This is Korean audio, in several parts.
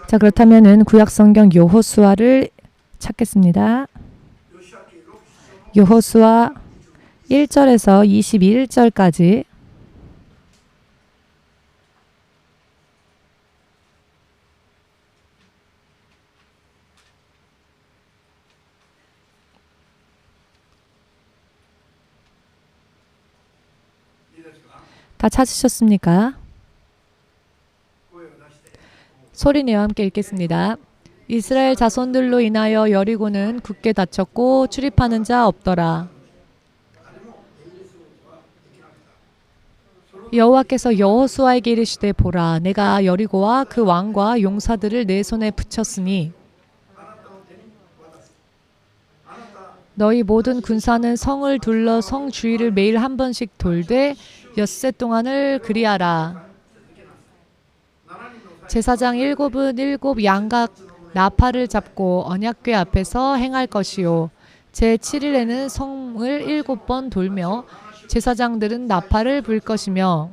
자, 그렇다면은 구약 성경 여호수아를 찾겠습니다. 여호수아 1절에서 21절까지. 다 찾으셨습니까? 소리내어 함께 읽겠습니다. 이스라엘 자손들로 인하여 여리고는 굳게 닫혔고 출입하는 자 없더라. 여호와께서 여호수아에게 이르시되 보라, 내가 여리고와 그 왕과 용사들을 내 손에 붙였으니 너희 모든 군사는 성을 둘러 성 주위를 매일 한 번씩 돌되 엿새 동안을 그리하라. 제사장 일곱은 일곱 양각 나팔을 잡고 언약궤 앞에서 행할 것이요, 제7일에는 성을 7번 돌며 제사장들은 나팔을 불 것이며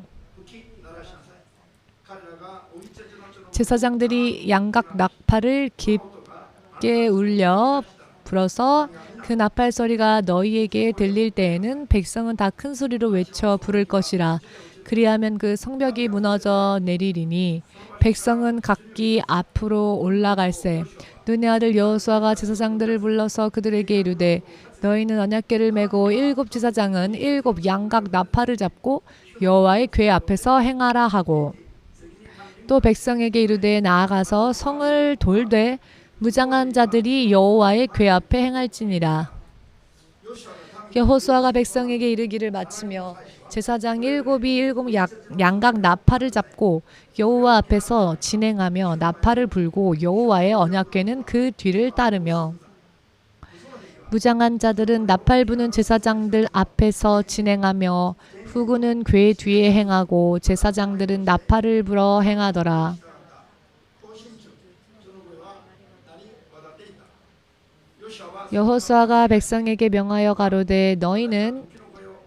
제사장들이 양각 나팔을 깊게 울려 불어서 그 나팔 소리가 너희에게 들릴 때에는 백성은 다 큰 소리로 외쳐 부를 것이라. 그리하면 그 성벽이 무너져 내리리니 백성은 각기 앞으로 올라갈세. 눈의 아들 여호수아가 제사장들을 불러서 그들에게 이르되 너희는 언약궤를 메고 7 제사장은 7 양각 나팔을 잡고 여호와의 궤 앞에서 행하라 하고, 또 백성에게 이르되 나아가서 성을 돌되 무장한 자들이 여호와의 궤 앞에 행할지니라. 여호수아가 백성에게 이르기를 마치며 제사장 7이 7 양각 나팔을 잡고 여호와 앞에서 진행하며 나팔을 불고 여호와의 언약궤는 그 뒤를 따르며 무장한 자들은 나팔 부는 제사장들 앞에서 진행하며 후구는 궤 뒤에 행하고 제사장들은 나팔을 불어 행하더라. 여호수아가 백성에게 명하여 가로되 너희는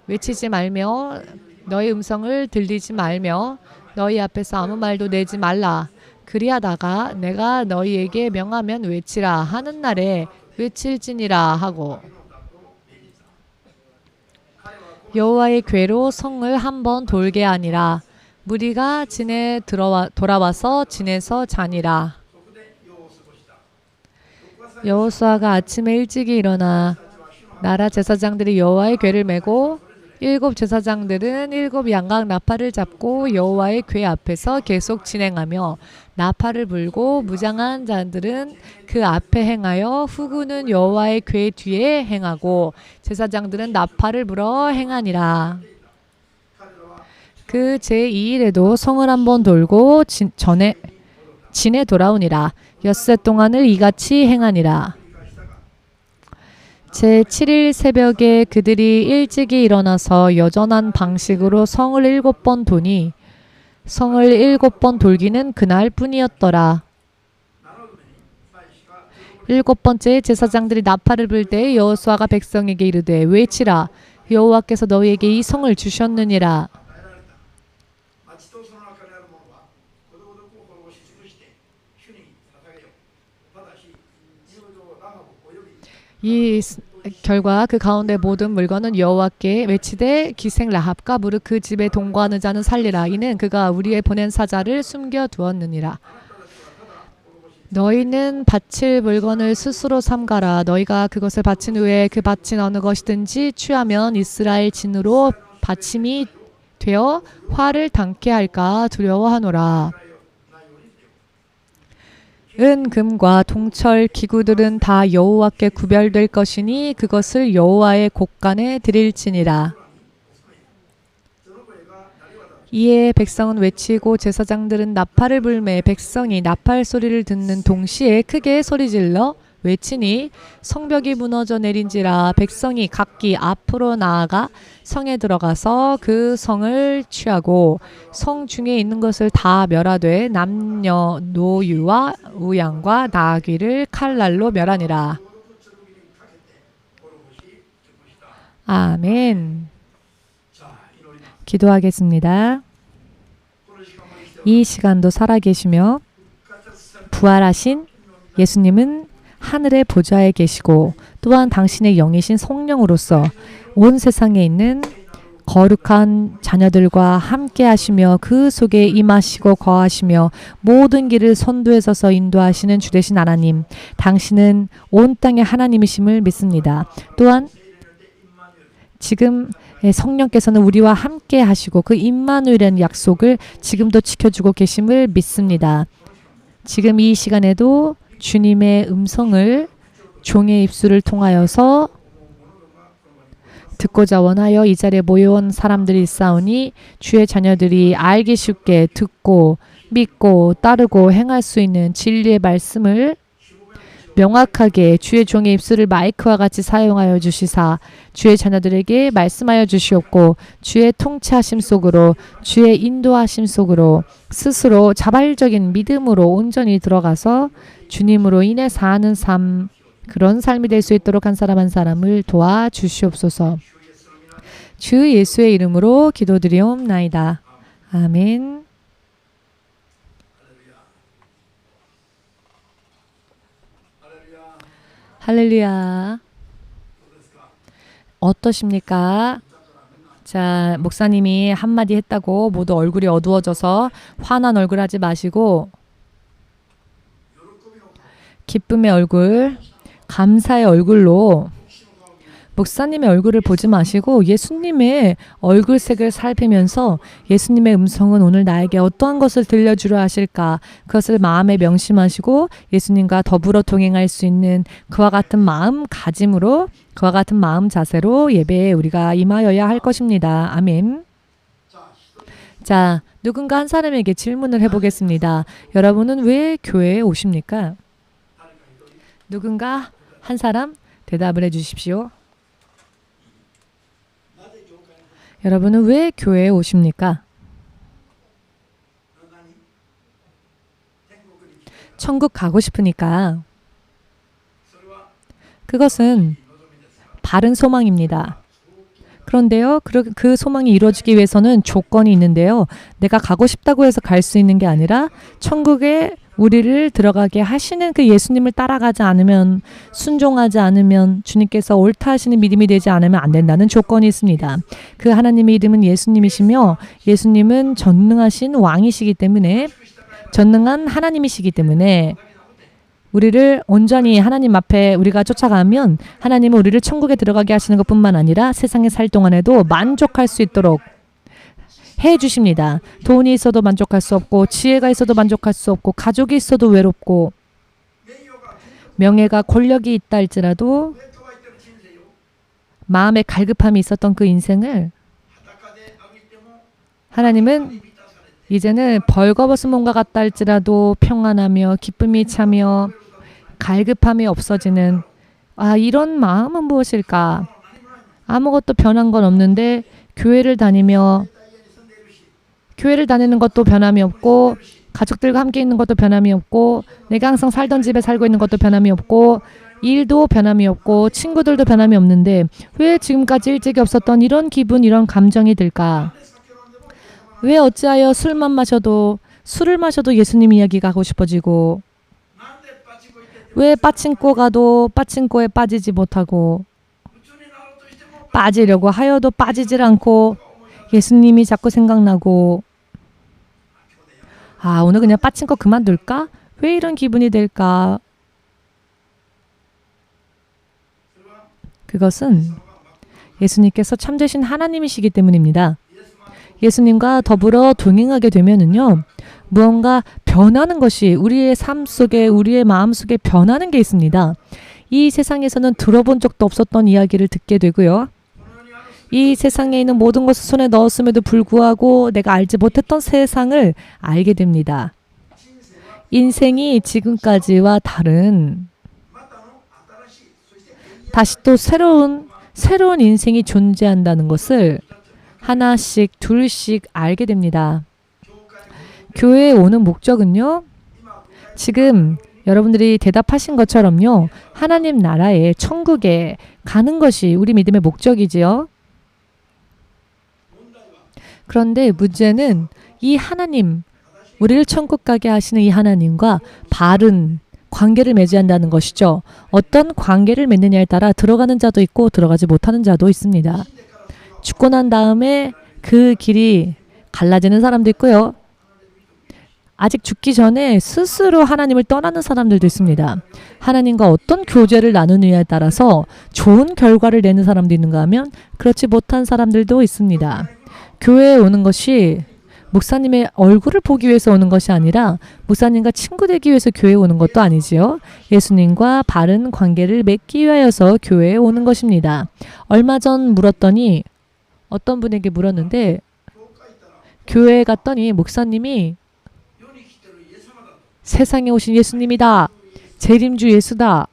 외치지 말며 너희 음성을 들리지 말며 너희 앞에서 아무 말도 내지 말라. 그리하다가 내가 너희에게 명하면 외치라 하는 날에 외칠지니라 하고, 여호와의 궤로 성을 한번 돌게 하니라. 무리가 진에 돌아와서 진에서 자니라. 여호수아가 아침에 일찍이 일어나 나라 제사장들이 여호와의 궤를 메고 7 제사장들은 7 양각 나팔을 잡고 여호와의 궤 앞에서 계속 진행하며 나팔을 불고 무장한 자들은 그 앞에 행하여 후구는 여호와의 궤 뒤에 행하고 제사장들은 나팔을 불어 행하니라. 그 제2일에도 성을 한번 돌고 진에 돌아오니라. 엿새 동안을 이같이 행하니라. 제7일 새벽에 그들이 일찍이 일어나서 여전한 방식으로 성을 7번 도니 성을 7번 돌기는 그날 뿐이었더라. 7번째 제사장들이 나팔을 불 때 여호수아가 백성에게 이르되 외치라. 여호와께서 너희에게 이 성을 주셨느니라. 이 결과 그 가운데 모든 물건은 여호와께 외치되 기생 라합과 무릇 그 집에 동거하는 자는 살리라. 이는 그가 우리의 보낸 사자를 숨겨두었느니라. 너희는 바칠 물건을 스스로 삼가라. 너희가 그것을 바친 후에 그 바친 어느 것이든지 취하면 이스라엘 진으로 바침이 되어 화를 당케 할까 두려워하노라. 은, 금과 동철 기구들은 다 여호와께 구별될 것이니 그것을 여호와의 곳간에 드릴지니라. 이에 백성은 외치고 제사장들은 나팔을 불매 백성이 나팔 소리를 듣는 동시에 크게 소리질러 외치니 성벽이 무너져 내린지라. 백성이 각기 앞으로 나아가 성에 들어가서 그 성을 취하고 성 중에 있는 것을 다 멸하되 남녀 노유와 우양과 나귀를 칼날로 멸하니라. 아멘. 기도하겠습니다. 이 시간도 살아계시며 부활하신 예수님은 하늘의 보좌에 계시고 또한 당신의 영이신 성령으로서 온 세상에 있는 거룩한 자녀들과 함께 하시며 그 속에 임하시고 거하시며 모든 길을 선두에 서서 인도하시는 주되신 하나님, 당신은 온 땅의 하나님이심을 믿습니다. 또한 지금 성령께서는 우리와 함께 하시고 그 임마누엘이라는 약속을 지금도 지켜주고 계심을 믿습니다. 지금 이 시간에도 주님의 음성을 종의 입술을 통하여서 듣고자 원하여 이 자리에 모여온 사람들이 있사오니 주의 자녀들이 알기 쉽게 듣고 믿고 따르고 행할 수 있는 진리의 말씀을 명확하게 주의 종의 입술을 마이크와 같이 사용하여 주시사 주의 자녀들에게 말씀하여 주시옵고 주의 통치하심 속으로 주의 인도하심 속으로 스스로 자발적인 믿음으로 온전히 들어가서 주님으로 인해 사는 삶, 그런 삶이 될 수 있도록 한 사람 한 사람을 도와주시옵소서. 주 예수의 이름으로 기도드리옵나이다. 아멘. 할렐루야. 어떠십니까? 자, 목사님이 한마디 했다고 모두 얼굴이 어두워져서 화난 얼굴 하지 마시고 기쁨의 얼굴, 감사의 얼굴로 목사님의 얼굴을 보지 마시고 예수님의 얼굴색을 살피면서 예수님의 음성은 오늘 나에게 어떠한 것을 들려주려 하실까, 그것을 마음에 명심하시고 예수님과 더불어 동행할 수 있는 그와 같은 마음가짐으로, 그와 같은 마음 자세로 예배에 우리가 임하여야 할 것입니다. 아멘. 자, 누군가 한 사람에게 질문을 해보겠습니다. 여러분은 왜 교회에 오십니까? 누군가 한 사람 대답을 해주십시오. 여러분은 왜 교회에 오십니까? 천국 가고 싶으니까. 그것은 바른 소망입니다. 그런데요, 그 소망이 이루어지기 위해서는 조건이 있는데요. 내가 가고 싶다고 해서 갈 수 있는 게 아니라 천국에 우리를 들어가게 하시는 그 예수님을 따라가지 않으면, 순종하지 않으면, 주님께서 옳다 하시는 믿음이 되지 않으면 안 된다는 조건이 있습니다. 그 하나님의 이름은 예수님이시며 예수님은 전능하신 왕이시기 때문에, 전능한 하나님이시기 때문에 우리를 온전히 하나님 앞에 우리가 쫓아가면 하나님은 우리를 천국에 들어가게 하시는 것뿐만 아니라 세상에 살 동안에도 만족할 수 있도록 해 주십니다. 돈이 있어도 만족할 수 없고, 지혜가 있어도 만족할 수 없고, 가족이 있어도 외롭고, 명예가 권력이 있다 할지라도 마음에 갈급함이 있었던 그 인생을 하나님은 이제는 벌거벗은 몸과 같다 할지라도 평안하며 기쁨이 차며 갈급함이 없어지는, 이런 마음은 무엇일까? 아무것도 변한 건 없는데 교회를 다니는 것도 변함이 없고, 가족들과 함께 있는 것도 변함이 없고, 내가 항상 살던 집에 살고 있는 것도 변함이 없고, 일도 변함이 없고, 친구들도 변함이 없는데 왜 지금까지 일찍이 없었던 이런 기분, 이런 감정이 들까? 왜 어찌하여 술을 마셔도 예수님 이야기가 하고 싶어지고, 왜 빠친코 가도 빠친코에 빠지지 못하고, 빠지려고 하여도 빠지질 않고 예수님이 자꾸 생각나고, 오늘 그냥 빠친코 그만둘까? 왜 이런 기분이 될까? 그것은 예수님께서 참되신 하나님이시기 때문입니다. 예수님과 더불어 동행하게 되면은요, 무언가 변하는 것이 우리의 삶 속에, 우리의 마음 속에 변하는 게 있습니다. 이 세상에서는 들어본 적도 없었던 이야기를 듣게 되고요. 이 세상에 있는 모든 것을 손에 넣었음에도 불구하고 내가 알지 못했던 세상을 알게 됩니다. 인생이 지금까지와 다른, 다시 또 새로운 인생이 존재한다는 것을 하나씩 둘씩 알게 됩니다. 교회에 오는 목적은요, 지금 여러분들이 대답하신 것처럼요, 하나님 나라에, 천국에 가는 것이 우리 믿음의 목적이지요. 그런데 문제는 이 하나님, 우리를 천국 가게 하시는 이 하나님과 바른 관계를 맺어야 한다는 것이죠. 어떤 관계를 맺느냐에 따라 들어가는 자도 있고 들어가지 못하는 자도 있습니다. 죽고 난 다음에 그 길이 갈라지는 사람도 있고요. 아직 죽기 전에 스스로 하나님을 떠나는 사람들도 있습니다. 하나님과 어떤 교제를 나누느냐에 따라서 좋은 결과를 내는 사람도 있는가 하면 그렇지 못한 사람들도 있습니다. 교회에 오는 것이 목사님의 얼굴을 보기 위해서 오는 것이 아니라 목사님과 친구 되기 위해서 교회에 오는 것도 아니지요. 예수님과 바른 관계를 맺기 위하여서 교회에 오는 것입니다. 얼마 전 물었더니 어떤 분에게 물었는데 교회에 갔더니 목사님이 세상에 오신 예수님이다. 재림주 예수다.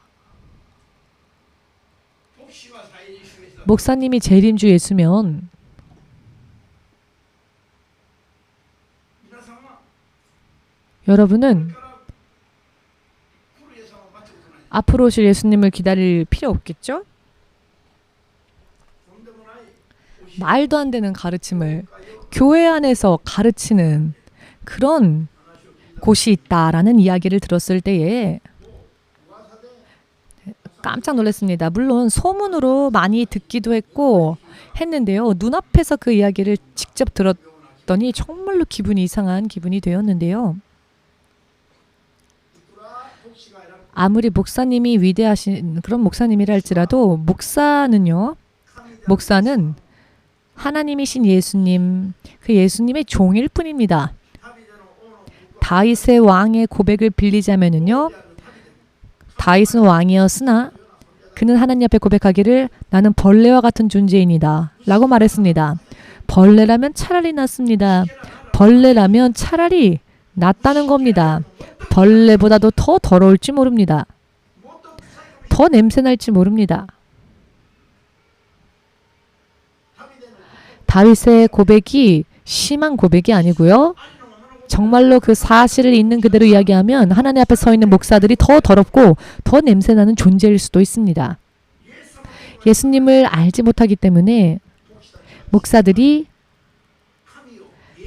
목사님이 재림주 예수면 여러분은 앞으로 오실 예수님을 기다릴 필요 없겠죠? 말도 안 되는 가르침을 교회 안에서 가르치는 그런 곳이 있다라는 이야기를 들었을 때에 깜짝 놀랐습니다. 물론 소문으로 많이 듣기도 했는데요. 눈앞에서 그 이야기를 직접 들었더니 정말로 기분이 이상한 기분이 되었는데요. 아무리 목사님이 위대하신 그런 목사님이라 할지라도 목사는 하나님이신 예수님, 그 예수님의 종일 뿐입니다. 다윗의 왕의 고백을 빌리자면은요. 다윗은 왕이었으나 그는 하나님 앞에 고백하기를 나는 벌레와 같은 존재인이다 라고 말했습니다. 벌레라면 차라리 낫습니다. 벌레라면 차라리 낫다는 겁니다. 벌레보다도 더 더러울지 모릅니다. 더 냄새날지 모릅니다. 다윗의 고백이 심한 고백이 아니고요. 정말로 그 사실을 있는 그대로 이야기하면 하나님 앞에 서 있는 목사들이 더 더럽고 더 냄새나는 존재일 수도 있습니다. 예수님을 알지 못하기 때문에 목사들이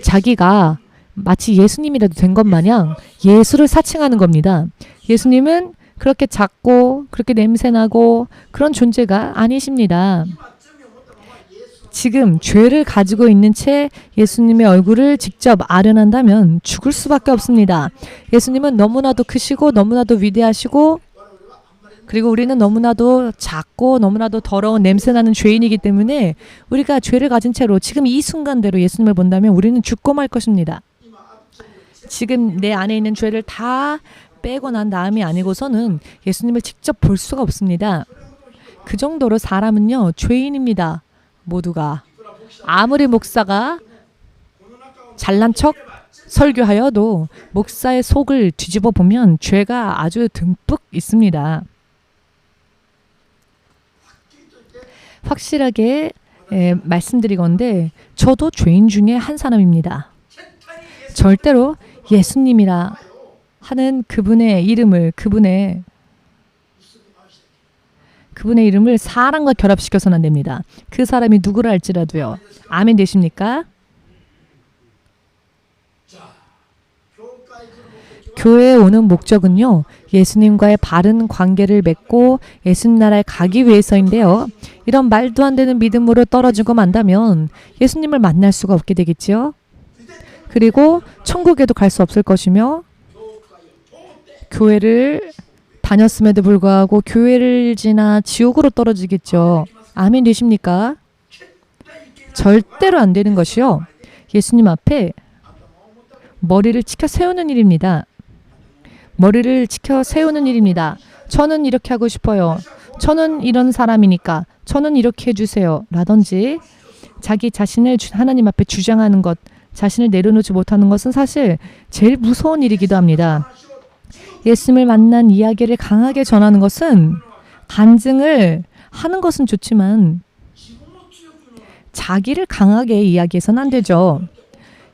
자기가 마치 예수님이라도 된 것 마냥 예수를 사칭하는 겁니다. 예수님은 그렇게 작고 그렇게 냄새나고 그런 존재가 아니십니다. 지금 죄를 가지고 있는 채 예수님의 얼굴을 직접 아련한다면 죽을 수밖에 없습니다. 예수님은 너무나도 크시고 너무나도 위대하시고 그리고 우리는 너무나도 작고 너무나도 더러운 냄새나는 죄인이기 때문에 우리가 죄를 가진 채로 지금 이 순간대로 예수님을 본다면 우리는 죽고 말 것입니다. 지금 내 안에 있는 죄를 다 빼고 난 다음이 아니고서는 예수님을 직접 볼 수가 없습니다. 그 정도로 사람은요 죄인입니다. 모두가. 아무리 목사가 잘난 척 설교하여도 목사의 속을 뒤집어 보면 죄가 아주 듬뿍 있습니다. 확실하게 말씀드리건대 저도 죄인 중에 한 사람입니다. 절대로 예수님이라 하는 그분의 이름을 사람과 결합시켜서는 안 됩니다. 그 사람이 누구라 할지라도요. 아멘 되십니까? 교회에 오는 목적은요. 예수님과의 바른 관계를 맺고 예수님 나라에 가기 위해서인데요. 이런 말도 안 되는 믿음으로 떨어지고 만다면 예수님을 만날 수가 없게 되겠지요. 그리고 천국에도 갈 수 없을 것이며 교회를 다녔음에도 불구하고 교회를 지나 지옥으로 떨어지겠죠. 아멘 되십니까? 절대로 안 되는 것이요. 예수님 앞에 머리를 치켜 세우는 일입니다. 머리를 치켜 세우는 일입니다. 저는 이렇게 하고 싶어요. 저는 이런 사람이니까 저는 이렇게 해주세요. 라든지 자기 자신을 하나님 앞에 주장하는 것, 자신을 내려놓지 못하는 것은 사실 제일 무서운 일이기도 합니다. 예수님을 만난 이야기를 강하게 전하는 것은 간증을 하는 것은 좋지만 자기를 강하게 이야기해서는 안 되죠.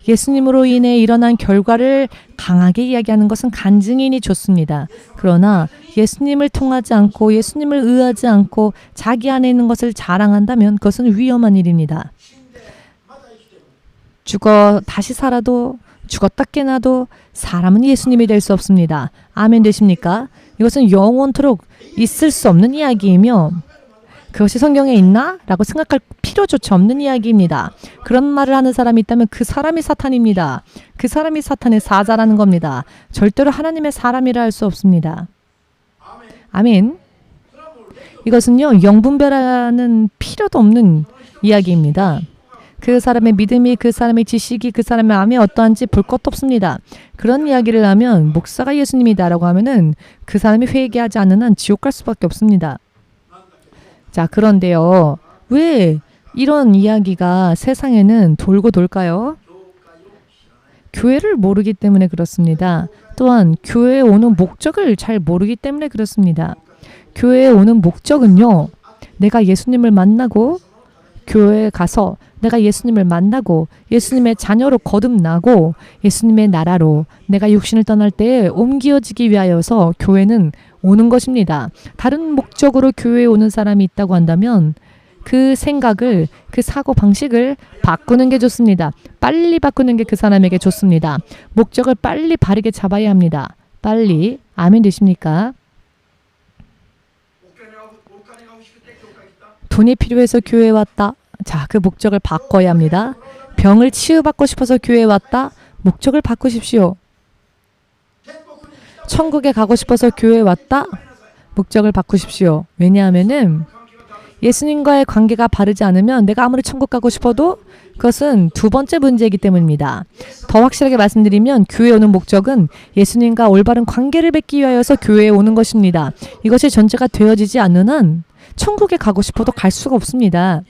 예수님으로 인해 일어난 결과를 강하게 이야기하는 것은 간증이니 좋습니다. 그러나 예수님을 통하지 않고 예수님을 의하지 않고 자기 안에 있는 것을 자랑한다면 그것은 위험한 일입니다. 다시 살아도 죽었다 깨나도 사람은 예수님이 될 수 없습니다. 아멘 되십니까? 이것은 영원토록 있을 수 없는 이야기이며 그것이 성경에 있나? 라고 생각할 필요조차 없는 이야기입니다. 그런 말을 하는 사람이 있다면 그 사람이 사탄입니다. 그 사람이 사탄의 사자라는 겁니다. 절대로 하나님의 사람이라 할 수 없습니다. 아멘. 이것은요, 영분별하는 필요도 없는 이야기입니다. 그 사람의 믿음이, 그 사람의 지식이, 그 사람의 마음이 어떠한지 볼 것도 없습니다. 그런 이야기를 하면 목사가 예수님이다라고 하면은 그 사람이 회개하지 않는 한 지옥 갈 수밖에 없습니다. 자, 그런데요, 왜 이런 이야기가 세상에는 돌고 돌까요? 교회를 모르기 때문에 그렇습니다. 또한 교회에 오는 목적을 잘 모르기 때문에 그렇습니다. 교회에 오는 목적은요, 내가 예수님을 만나고 교회에 가서 내가 예수님을 만나고 예수님의 자녀로 거듭나고 예수님의 나라로 내가 육신을 떠날 때에 옮겨지기 위하여서 교회는 오는 것입니다. 다른 목적으로 교회에 오는 사람이 있다고 한다면 그 생각을, 그 사고 방식을 바꾸는 게 좋습니다. 빨리 바꾸는 게 그 사람에게 좋습니다. 목적을 빨리 바르게 잡아야 합니다. 빨리. 아멘 되십니까? 돈이 필요해서 교회에 왔다. 자, 그 목적을 바꿔야 합니다. 병을 치유받고 싶어서 교회에 왔다. 목적을 바꾸십시오. 천국에 가고 싶어서 교회에 왔다. 목적을 바꾸십시오. 왜냐하면은 예수님과의 관계가 바르지 않으면 내가 아무리 천국 가고 싶어도 그것은 두 번째 문제이기 때문입니다. 더 확실하게 말씀드리면 교회에 오는 목적은 예수님과 올바른 관계를 맺기 위하여서 교회에 오는 것입니다. 이것이 전제가 되어지지 않는 한 천국에 가고 싶어도 갈 수가 없습니다.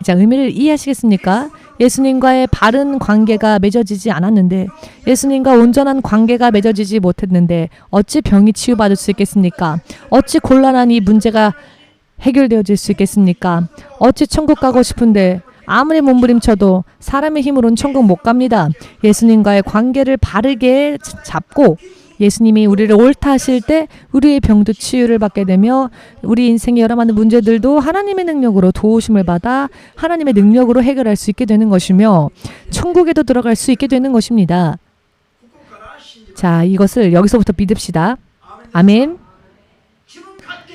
자, 의미를 이해하시겠습니까? 예수님과의 바른 관계가 맺어지지 않았는데, 예수님과 온전한 관계가 맺어지지 못했는데 어찌 병이 치유받을 수 있겠습니까? 어찌 곤란한 이 문제가 해결되어질 수 있겠습니까? 어찌 천국 가고 싶은데 아무리 몸부림쳐도 사람의 힘으로는 천국 못 갑니다. 예수님과의 관계를 바르게 잡고 예수님이 우리를 옳다 하실 때 우리의 병도 치유를 받게 되며 우리 인생의 여러 많은 문제들도 하나님의 능력으로 도우심을 받아 하나님의 능력으로 해결할 수 있게 되는 것이며 천국에도 들어갈 수 있게 되는 것입니다. 자, 이것을 여기서부터 믿읍시다. 아멘.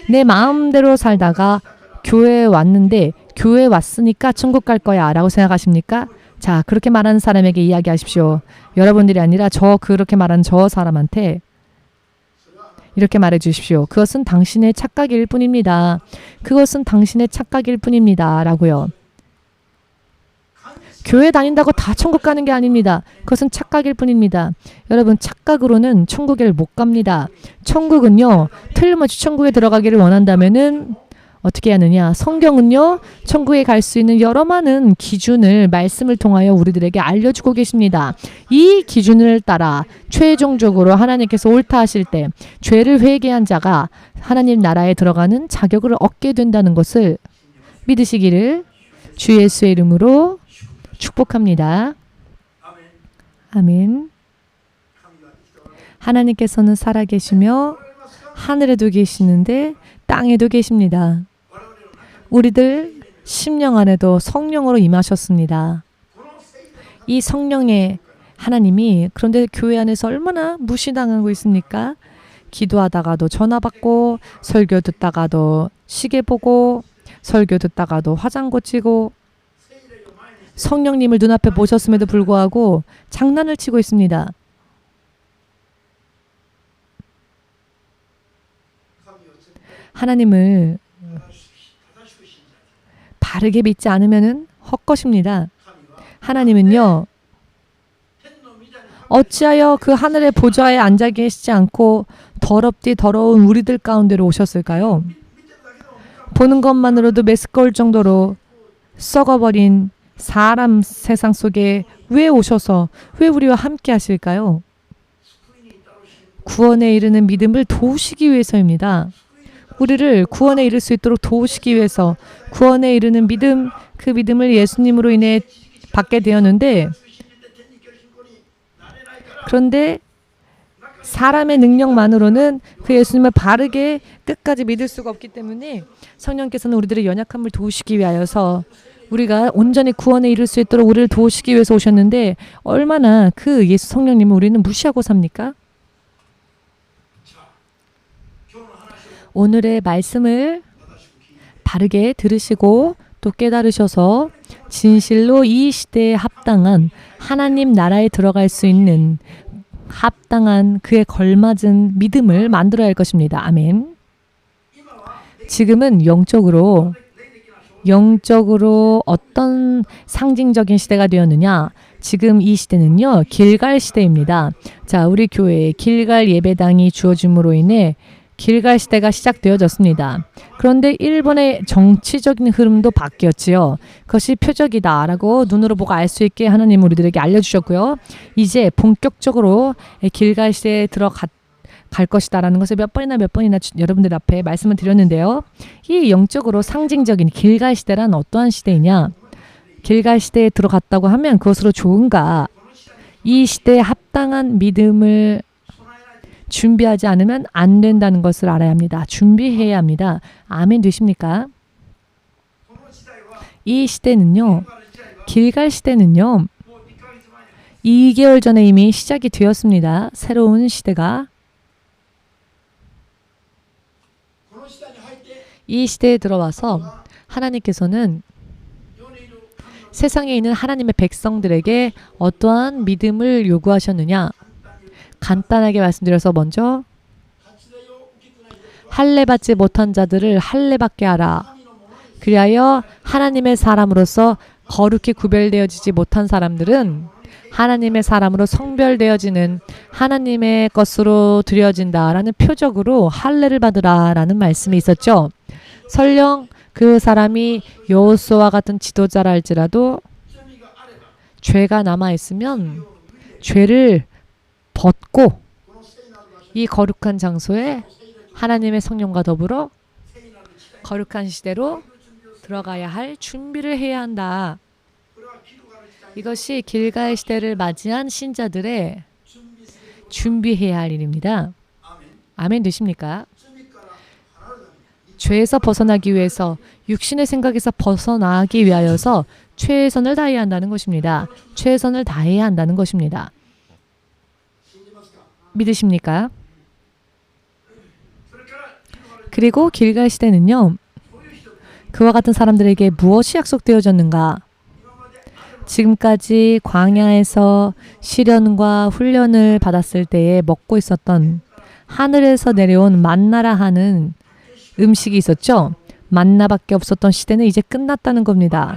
내 마음대로 살다가 교회에 왔는데 교회에 왔으니까 천국 갈 거야 라고 생각하십니까? 자, 그렇게 말하는 사람에게 이야기하십시오. 여러분들이 아니라 그렇게 말하는 저 사람한테 이렇게 말해 주십시오. 그것은 당신의 착각일 뿐입니다. 그것은 당신의 착각일 뿐입니다. 라고요. 교회 다닌다고 다 천국 가는 게 아닙니다. 그것은 착각일 뿐입니다. 여러분, 착각으로는 천국에 못 갑니다. 천국은요, 틀림없이 천국에 들어가기를 원한다면은 어떻게 하느냐? 성경은요, 천국에 갈 수 있는 여러 많은 기준을 말씀을 통하여 우리들에게 알려주고 계십니다. 이 기준을 따라 최종적으로 하나님께서 옳다 하실 때 죄를 회개한 자가 하나님 나라에 들어가는 자격을 얻게 된다는 것을 믿으시기를 주 예수의 이름으로 축복합니다. 아멘. 하나님께서는 살아계시며 하늘에도 계시는데 땅에도 계십니다. 우리들 심령 안에도 성령으로 임하셨습니다. 이 성령의 하나님이 그런데 교회 안에서 얼마나 무시당하고 있습니까? 기도하다가도 전화 받고 설교 듣다가도 시계 보고 설교 듣다가도 화장 고치고 성령님을 눈앞에 모셨음에도 불구하고 장난을 치고 있습니다. 하나님을 바르게 믿지 않으면 헛것입니다. 하나님은요, 어찌하여 그 하늘의 보좌에 앉아 계시지 않고 더럽디 더러운 우리들 가운데로 오셨을까요? 보는 것만으로도 메스꺼울 정도로 썩어버린 사람 세상 속에 왜 오셔서 왜 우리와 함께 하실까요? 구원에 이르는 믿음을 도우시기 위해서입니다. 우리를 구원에 이를 수 있도록 도우시기 위해서 구원에 이르는 믿음, 그 믿음을 예수님으로 인해 받게 되었는데, 그런데 사람의 능력만으로는 그 예수님을 바르게 끝까지 믿을 수가 없기 때문에 성령께서는 우리들의 연약함을 도우시기 위하여서 우리가 온전히 구원에 이를 수 있도록 우리를 도우시기 위해서 오셨는데 얼마나 그 예수 성령님을 우리는 무시하고 삽니까? 오늘의 말씀을 바르게 들으시고 또 깨달으셔서 진실로 이 시대에 합당한 하나님 나라에 들어갈 수 있는 합당한 그에 걸맞은 믿음을 만들어야 할 것입니다. 아멘. 지금은 영적으로 어떤 상징적인 시대가 되었느냐? 지금 이 시대는요, 길갈 시대입니다. 자, 우리 교회에 길갈 예배당이 주어짐으로 인해 길갈 시대가 시작되어졌습니다. 그런데 일본의 정치적인 흐름도 바뀌었지요. 그것이 표적이다라고 눈으로 보고 알 수 있게 하나님 우리들에게 알려주셨고요. 이제 본격적으로 길갈 시대에 들어갈 것이다라는 것을 몇 번이나 여러분들 앞에 말씀을 드렸는데요. 이 영적으로 상징적인 길갈 시대란 어떠한 시대이냐? 길갈 시대에 들어갔다고 하면 그것으로 좋은가? 이 시대에 합당한 믿음을 준비하지 않으면 안 된다는 것을 알아야 합니다. 준비해야 합니다. 아멘 되십니까? 이 시대는요. 길갈 시대는요. 2개월 전에 이미 시작이 되었습니다. 새로운 시대가. 이 시대에 들어와서 하나님께서는 세상에 있는 하나님의 백성들에게 어떠한 믿음을 요구하셨느냐? 간단하게 말씀드려서 먼저 할례 받지 못한 자들을 할례 받게 하라. 그리하여 하나님의 사람으로서 거룩히 구별되어지지 못한 사람들은 하나님의 사람으로 성별되어지는 하나님의 것으로 드려진다라는 표적으로 할례를 받으라라는 말씀이 있었죠. 설령 그 사람이 여호수아와 같은 지도자라 할지라도 죄가 남아있으면 죄를 벗고 이 거룩한 장소에 하나님의 성령과 더불어 거룩한 시대로 들어가야 할 준비를 해야 한다. 이것이 길갈 시대를 맞이한 신자들의 준비해야 할 일입니다. 아멘 되십니까? 죄에서 벗어나기 위해서 육신의 생각에서 벗어나기 위하여서 최선을 다해야 한다는 것입니다. 최선을 다해야 한다는 것입니다. 믿으십니까? 그리고 길갈 시대는요. 그와 같은 사람들에게 무엇이 약속되어졌는가? 지금까지 광야에서 시련과 훈련을 받았을 때에 먹고 있었던 하늘에서 내려온 만나라 하는 음식이 있었죠. 만나밖에 없었던 시대는 이제 끝났다는 겁니다.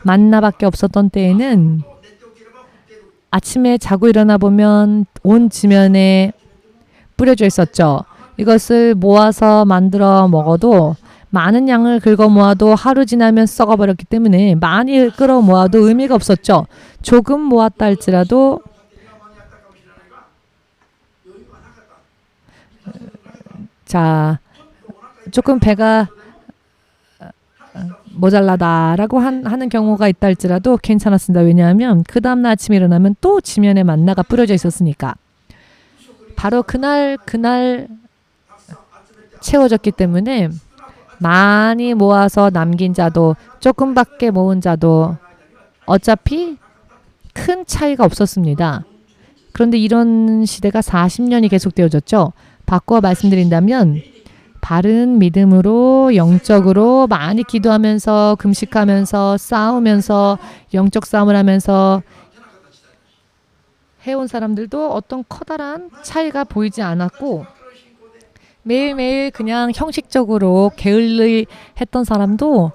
만나밖에 없었던 때에는 아침에 자고 일어나 보면 온 지면에 뿌려져 있었죠. 이것을 모아서 만들어 먹어도 많은 양을 긁어 모아도 하루 지나면 썩어버렸기 때문에 많이 끌어 모아도 의미가 없었죠. 조금 모았다 할지라도 자, 조금 배가 모자라다라고 하는 경우가 있다 할지라도 괜찮았습니다. 왜냐하면 그 다음날 아침에 일어나면 또 지면에 만나가 뿌려져 있었으니까. 바로 그날 채워졌기 때문에 많이 모아서 남긴 자도 조금밖에 모은 자도 어차피 큰 차이가 없었습니다. 그런데 이런 시대가 40년이 계속되어졌죠. 바꾸어 말씀드린다면 바른 믿음으로 영적으로 많이 기도하면서 금식하면서 싸우면서 영적 싸움을 하면서 해온 사람들도 어떤 커다란 차이가 보이지 않았고 매일매일 그냥 형식적으로 게을리 했던 사람도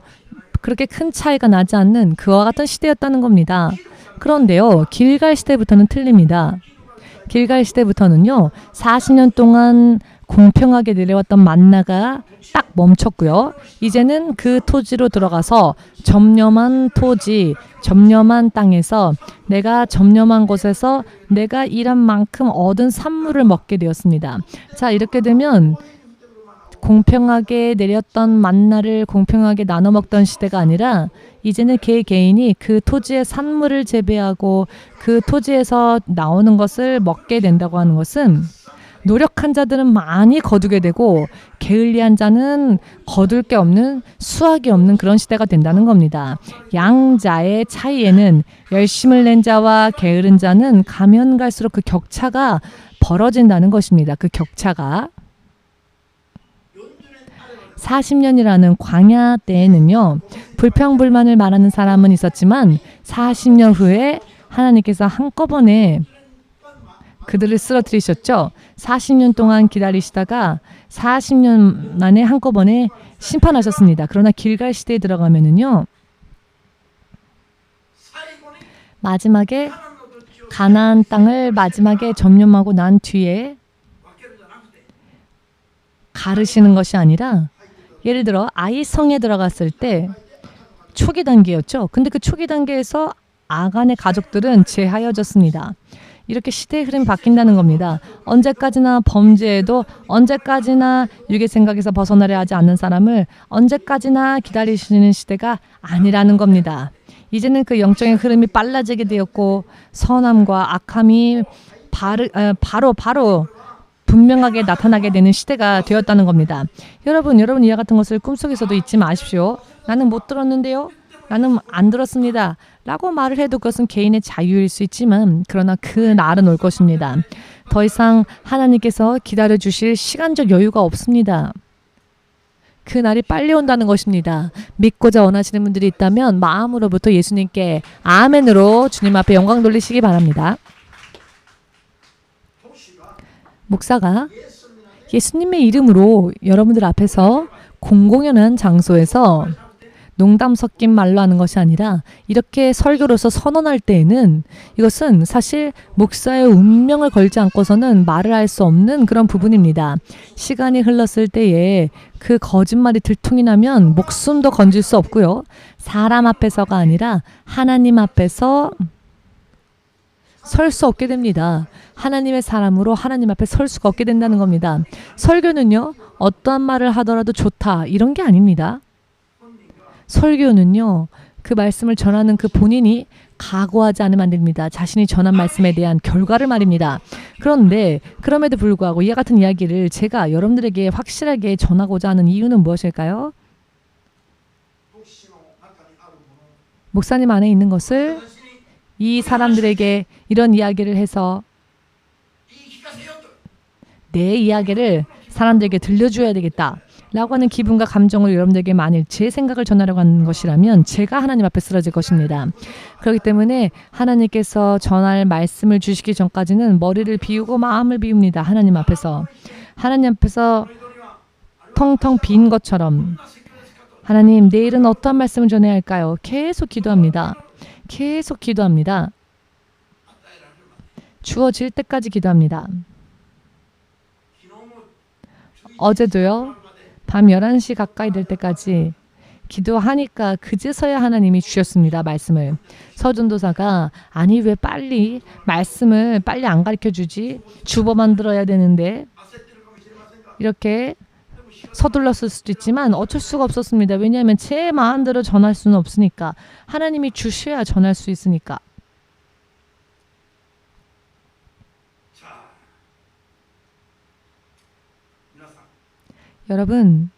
그렇게 큰 차이가 나지 않는 그와 같은 시대였다는 겁니다. 그런데요. 길갈 시대부터는 틀립니다. 길갈 시대부터는요. 40년 동안 공평하게 내려왔던 만나가 딱 멈췄고요. 이제는 그 토지로 들어가서 점령한 토지, 점령한 땅에서 내가 점령한 곳에서 내가 일한 만큼 얻은 산물을 먹게 되었습니다. 자, 이렇게 되면 공평하게 내렸던 만나를 공평하게 나눠 먹던 시대가 아니라 이제는 개인이 그 토지의 산물을 재배하고 그 토지에서 나오는 것을 먹게 된다고 하는 것은 노력한 자들은 많이 거두게 되고 게을리한 자는 거둘 게 없는 수확이 없는 그런 시대가 된다는 겁니다. 양자의 차이에는 열심을 낸 자와 게으른 자는 가면 갈수록 그 격차가 벌어진다는 것입니다. 그 격차가 40년이라는 광야 때에는요. 불평불만을 말하는 사람은 있었지만 40년 후에 하나님께서 한꺼번에 그들을 쓰러뜨리셨죠. 40년 동안 기다리시다가 40년 만에 한꺼번에 심판하셨습니다. 그러나 길갈 시대에 들어가면은요. 마지막에 가나안 땅을 마지막에 점령하고 난 뒤에 가르시는 것이 아니라 예를 들어 아이 성에 들어갔을 때 초기 단계였죠. 근데 그 초기 단계에서 아간의 가족들은 제하여졌습니다. 이렇게 시대의 흐름이 바뀐다는 겁니다. 언제까지나 범죄에도 언제까지나 유괴 생각에서 벗어나려 하지 않는 사람을 언제까지나 기다리시는 시대가 아니라는 겁니다. 이제는 그 영적인 흐름이 빨라지게 되었고 선함과 악함이 바로 분명하게 나타나게 되는 시대가 되었다는 겁니다. 여러분 이와 같은 것을 꿈속에서도 잊지 마십시오. 나는 못 들었는데요. 나는 안 들었습니다. 라고 말을 해도 그것은 개인의 자유일 수 있지만 그러나 그 날은 올 것입니다. 더 이상 하나님께서 기다려주실 시간적 여유가 없습니다. 그 날이 빨리 온다는 것입니다. 믿고자 원하시는 분들이 있다면 마음으로부터 예수님께 아멘으로 주님 앞에 영광 돌리시기 바랍니다. 목사가 예수님의 이름으로 여러분들 앞에서 공공연한 장소에서 농담 섞인 말로 하는 것이 아니라 이렇게 설교로서 선언할 때에는 이것은 사실 목사의 운명을 걸지 않고서는 말을 할 수 없는 그런 부분입니다. 시간이 흘렀을 때에 그 거짓말이 들통이 나면 목숨도 건질 수 없고요. 사람 앞에서가 아니라 하나님 앞에서 설 수 없게 됩니다. 하나님의 사람으로 하나님 앞에 설 수가 없게 된다는 겁니다. 설교는요. 어떠한 말을 하더라도 좋다 이런 게 아닙니다. 설교는요. 그 말씀을 전하는 그 본인이 각오하지 않으면 안 됩니다. 자신이 전한 말씀에 대한 결과를 말입니다. 그런데 그럼에도 불구하고 이와 같은 이야기를 제가 여러분들에게 확실하게 전하고자 하는 이유는 무엇일까요? 목사님 안에 있는 것을 이 사람들에게 이런 이야기를 해서 내 이야기를 사람들에게 들려줘야 되겠다 라고 하는 기분과 감정을 여러분들에게 만일 제 생각을 전하려고 하는 것이라면 제가 하나님 앞에 쓰러질 것입니다. 그렇기 때문에 하나님께서 전할 말씀을 주시기 전까지는 머리를 비우고 마음을 비웁니다. 하나님 앞에서 텅텅 빈 것처럼 하나님 내일은 어떠한 말씀을 전해야 할까요? 계속 기도합니다. 주어질 때까지 기도합니다. 어제도요. 밤 11시 가까이 될 때까지 기도하니까 그제서야 하나님이 주셨습니다. 말씀을. 서전도사가 아니 왜 말씀을 빨리 안 가르쳐주지? 주보만 들어야 되는데 이렇게 서둘렀을 수도 있지만 어쩔 수가 없었습니다. 왜냐하면 제 마음대로 전할 수는 없으니까. 하나님이 주셔야 전할 수 있으니까. 여러분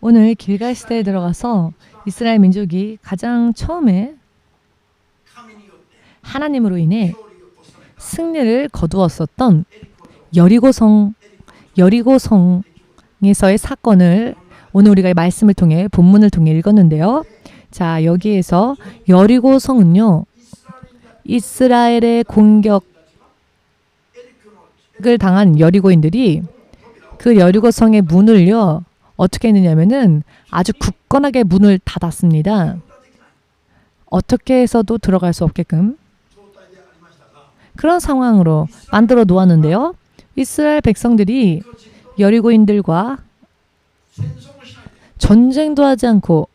오늘 길갈 시대에 들어가서 이스라엘 민족이 가장 처음에 하나님으로 인해 승리를 거두었었던 여리고성에서의 사건을 오늘 우리가 말씀을 통해 본문을 통해 읽었는데요. 자, 여기에서 여리고성은요. 이스라엘의 공격을 당한 여리고인들이 그 여리고성의 문을요. 어떻게 했느냐면은 아주 굳건하게 문을 닫았습니다. 어떻게 해서도 들어갈 수 없게끔 그런 상황으로 만들어 놓았는데요. 이스라엘 백성들이 여리고인들과 전쟁도 하지 않고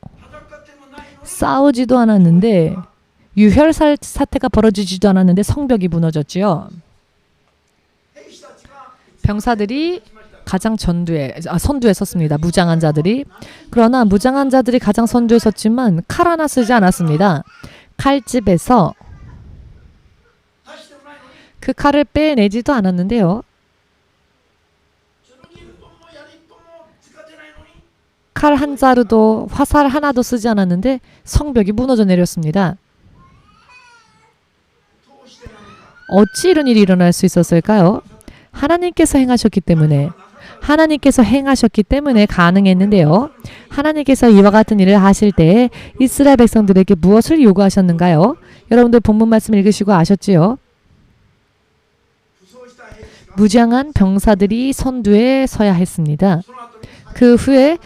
싸우지도 않았는데 유혈 사태가 벌어지지도 않았는데 성벽이 무너졌지요. 병사들이 가장 선두에 섰습니다. 무장한 자들이. 그러나 무장한 자들이 가장 선두에 섰지만 칼 하나 쓰지 않았습니다. 칼집에서 그 칼을 빼내지도 않았는데요. 칼 한 자루도 화살 하나도 쓰지 않았는데 성벽이 무너져 내렸습니다. 어찌 이런 일이 일어날 수 있었을까요? 하나님께서 행하셨기 때문에 가능했는데요. 하나님께서 이와 같은 일을 하실 때 이스라엘 백성들에게 무엇을 요구하셨는가요? 여러분들 본문 말씀 읽으시고 아셨지요? 무장한 병사들이 선두에 서야 했습니다. 그 후에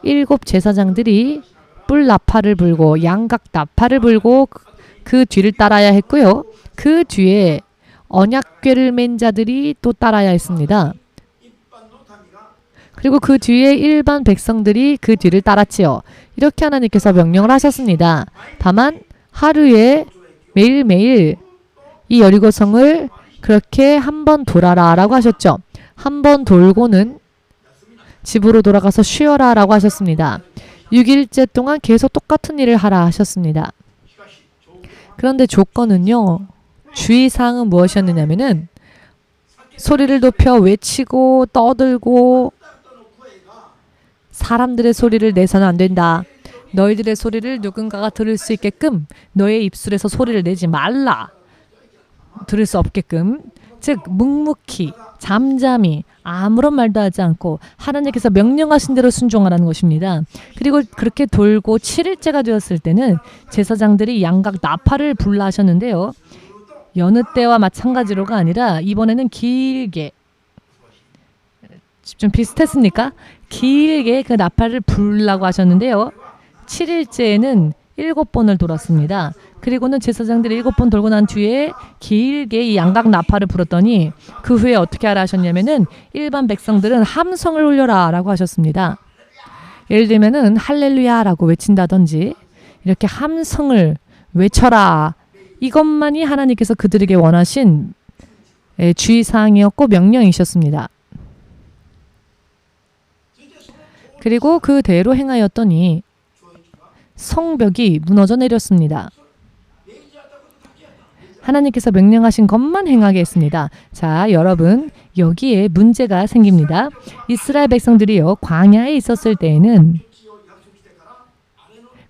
일곱 제사장들이 뿔 나팔을 불고 양각 나팔을 불고 그 뒤를 따라야 했고요. 그 뒤에 언약궤를 맨 자들이 또 따라야 했습니다. 그리고 그 뒤에 일반 백성들이 그 뒤를 따랐지요. 이렇게 하나님께서 명령을 하셨습니다. 다만 하루에 매일매일 이 여리고성을 그렇게 한 번 돌아라 라고 하셨죠. 한 번 돌고는 집으로 돌아가서 쉬어라 라고 하셨습니다. 6일째 동안 계속 똑같은 일을 하라 하셨습니다. 그런데 조건은요. 주의사항은 무엇이었느냐면은 소리를 높여 외치고 떠들고 사람들의 소리를 내서는 안 된다. 너희들의 소리를 누군가가 들을 수 있게끔 너의 입술에서 소리를 내지 말라. 들을 수 없게끔. 즉 묵묵히 잠잠히 아무런 말도 하지 않고 하나님께서 명령하신 대로 순종하라는 것입니다. 그리고 그렇게 돌고 7일째가 되었을 때는 제사장들이 양각 나팔을 불라 하셨는데요. 여느 때와 마찬가지로가 아니라 이번에는 길게 좀 비슷했습니까? 길게 그 나팔을 불라고 하셨는데요. 7일째에는 7번을 돌았습니다. 그리고는 제사장들이 7번 돌고 난 뒤에 길게 이 양각 나팔을 불었더니 그 후에 어떻게 하라 하셨냐면은 일반 백성들은 함성을 울려라 라고 하셨습니다. 예를 들면은 할렐루야라고 외친다든지 이렇게 함성을 외쳐라. 이것만이 하나님께서 그들에게 원하신 주의사항이었고 명령이셨습니다. 그리고 그대로 행하였더니 성벽이 무너져 내렸습니다. 하나님께서 명령하신 것만 행하게 했습니다. 자, 여러분 여기에 문제가 생깁니다. 이스라엘 백성들이요 광야에 있었을 때에는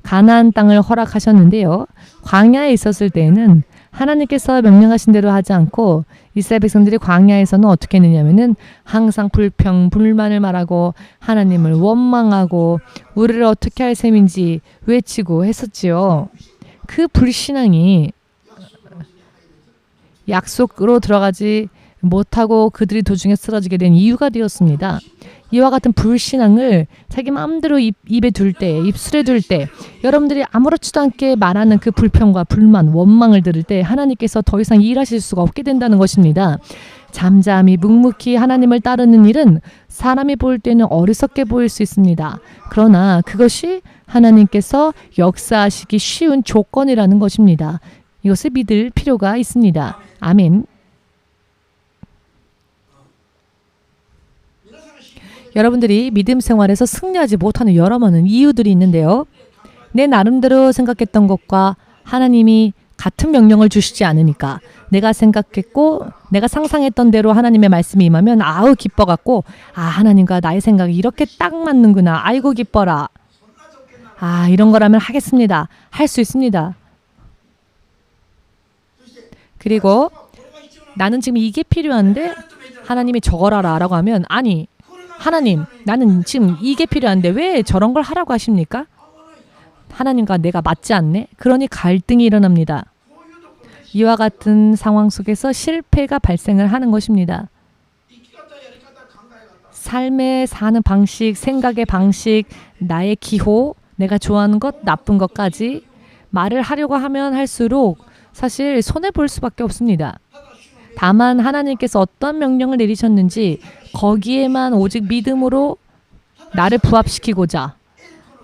가나안 땅을 허락하셨는데요. 광야에 있었을 때에는 하나님께서 명령하신 대로 하지 않고 이스라엘 백성들이 광야에서는 어떻게 했느냐면은 항상 불만을 말하고 하나님을 원망하고 우리를 어떻게 할 셈인지 외치고 했었지요. 그 불신앙이 약속으로 들어가지 못하고 그들이 도중에 쓰러지게 된 이유가 되었습니다. 이와 같은 불신앙을 자기 마음대로 입에 둘 때, 입술에 둘 때 여러분들이 아무렇지도 않게 말하는 그 불평과 불만, 원망을 들을 때 하나님께서 더 이상 일하실 수가 없게 된다는 것입니다. 잠잠히 묵묵히 하나님을 따르는 일은 사람이 볼 때는 어리석게 보일 수 있습니다. 그러나 그것이 하나님께서 역사하시기 쉬운 조건이라는 것입니다. 이것을 믿을 필요가 있습니다. 아멘. 여러분들이 믿음 생활에서 승리하지 못하는 여러 많은 이유들이 있는데요. 내 나름대로 생각했던 것과 하나님이 같은 명령을 주시지 않으니까 내가 생각했고 내가 상상했던 대로 하나님의 말씀이 임하면 아우 기뻐갖고 하나님과 나의 생각이 이렇게 딱 맞는구나. 아이고 기뻐라. 이런 거라면 하겠습니다. 할 수 있습니다. 그리고 나는 지금 이게 필요한데 하나님이 저거라라 라고 하면 아니 하나님 나는 지금 이게 필요한데 왜 저런 걸 하라고 하십니까? 하나님과 내가 맞지 않네? 그러니 갈등이 일어납니다. 이와 같은 상황 속에서 실패가 발생을 하는 것입니다. 삶의 사는 방식, 생각의 방식, 나의 기호, 내가 좋아하는 것, 나쁜 것까지 말을 하려고 하면 할수록 사실 손해볼 수밖에 없습니다. 다만 하나님께서 어떤 명령을 내리셨는지 거기에만 오직 믿음으로 나를 부합시키고자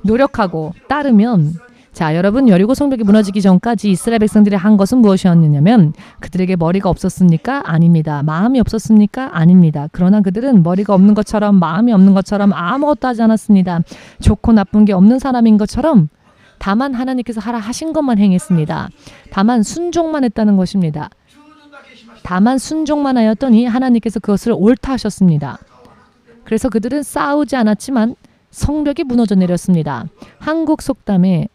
노력하고 따르면 자 여러분 여리고 성벽이 무너지기 전까지 이스라엘 백성들이 한 것은 무엇이었느냐면 그들에게 머리가 없었습니까? 아닙니다. 마음이 없었습니까? 아닙니다. 그러나 그들은 머리가 없는 것처럼 마음이 없는 것처럼 아무것도 하지 않았습니다. 좋고 나쁜 게 없는 사람인 것처럼 다만 하나님께서 하라 하신 것만 행했습니다. 다만 순종만 했다는 것입니다. 다만 순종만 하였더니 하나님께서 그것을 옳다 하셨습니다. 그래서 그들은 싸우지 않았지만 성벽이 무너져 내렸습니다. 한국 속담에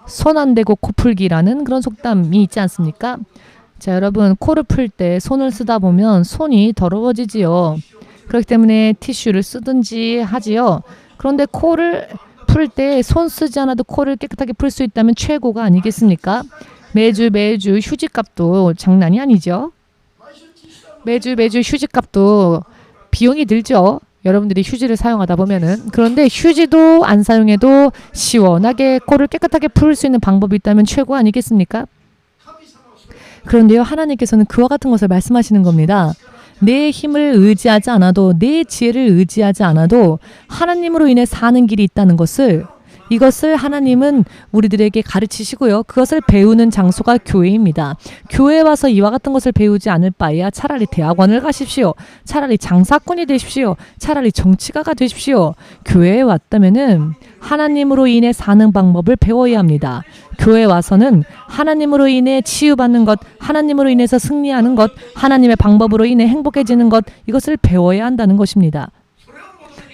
손 안 대고 코 풀기라는 그런 속담이 있지 않습니까? 자, 여러분, 코를 풀 때 손을 쓰다 보면 손이 더러워지지요. 그렇기 때문에 티슈를 쓰든지 하지요. 그런데 코를 풀 때 손 쓰지 않아도 코를 깨끗하게 풀 수 있다면 최고가 아니겠습니까? 매주 휴지값도 장난이 아니죠. 매주 휴지값도 비용이 들죠. 여러분들이 휴지를 사용하다 보면은. 그런데 휴지도 안 사용해도 시원하게 코를 깨끗하게 풀 수 있는 방법이 있다면 최고 아니겠습니까? 그런데요, 하나님께서는 그와 같은 것을 말씀하시는 겁니다. 내 힘을 의지하지 않아도, 내 지혜를 의지하지 않아도 하나님으로 인해 사는 길이 있다는 것을, 이것을 하나님은 우리들에게 가르치시고요. 그것을 배우는 장소가 교회입니다. 교회에 와서 이와 같은 것을 배우지 않을 바에야 차라리 대학원을 가십시오. 차라리 장사꾼이 되십시오. 차라리 정치가가 되십시오. 교회에 왔다면은 하나님으로 인해 사는 방법을 배워야 합니다. 교회에 와서는 하나님으로 인해 치유받는 것, 하나님으로 인해서 승리하는 것, 하나님의 방법으로 인해 행복해지는 것, 이것을 배워야 한다는 것입니다.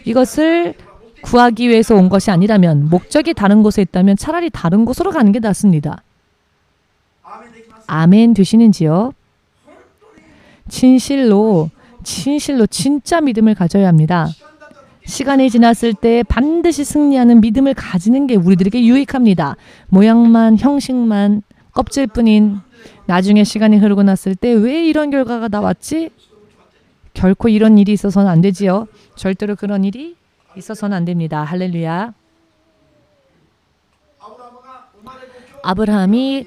이것을 구하기 위해서 온 것이 아니라면, 목적이 다른 곳에 있다면 차라리 다른 곳으로 가는 게 낫습니다. 아멘 되시는지요? 진실로 진짜 믿음을 가져야 합니다. 시간이 지났을 때 반드시 승리하는 믿음을 가지는 게 우리들에게 유익합니다. 모양만, 형식만, 껍질뿐인, 나중에 시간이 흐르고 났을 때 왜 이런 결과가 나왔지? 결코 이런 일이 있어서는 안 되지요. 절대로 그런 일이 있어서는 안 됩니다. 할렐루야. 아브라함이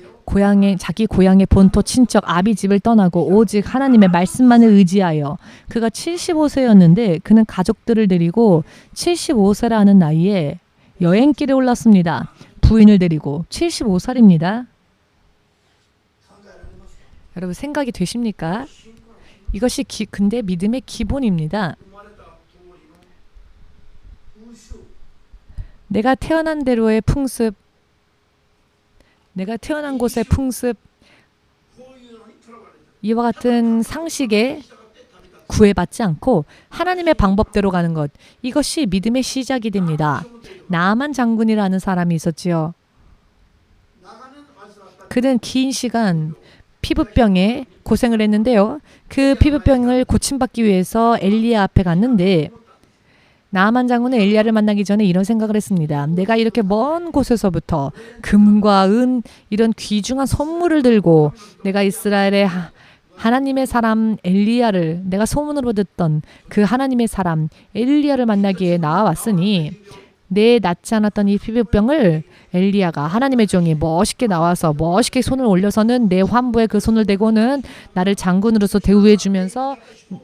자기 고향의 본토 친척 아비 집을 떠나고 오직 하나님의 말씀만을 의지하여, 그가 75세였는데 그는 가족들을 데리고 75세라는 나이에 여행길에 올랐습니다. 부인을 데리고 75살입니다. 여러분, 생각이 되십니까? 이것이 근데 믿음의 기본입니다. 내가 태어난 대로의 풍습, 내가 태어난 곳의 풍습, 이와 같은 상식에 구애받지 않고 하나님의 방법대로 가는 것, 이것이 믿음의 시작이 됩니다. 나아만 장군이라는 사람이 있었지요. 그는 긴 시간 피부병에 고생을 했는데요. 그 피부병을 고침받기 위해서 엘리야 앞에 갔는데, 나아만 장군은 엘리야를 만나기 전에 이런 생각을 했습니다. 내가 이렇게 먼 곳에서부터 금과 은, 이런 귀중한 선물을 들고 내가 이스라엘의 하나님의 사람 엘리야를, 내가 소문으로 듣던 그 하나님의 사람 엘리야를 만나기에 나와왔으니, 내 낫지 않았던 이 피부병을 엘리야가, 하나님의 종이 멋있게 나와서 멋있게 손을 올려서는 내 환부에 그 손을 대고는 나를 장군으로서 대우해 주면서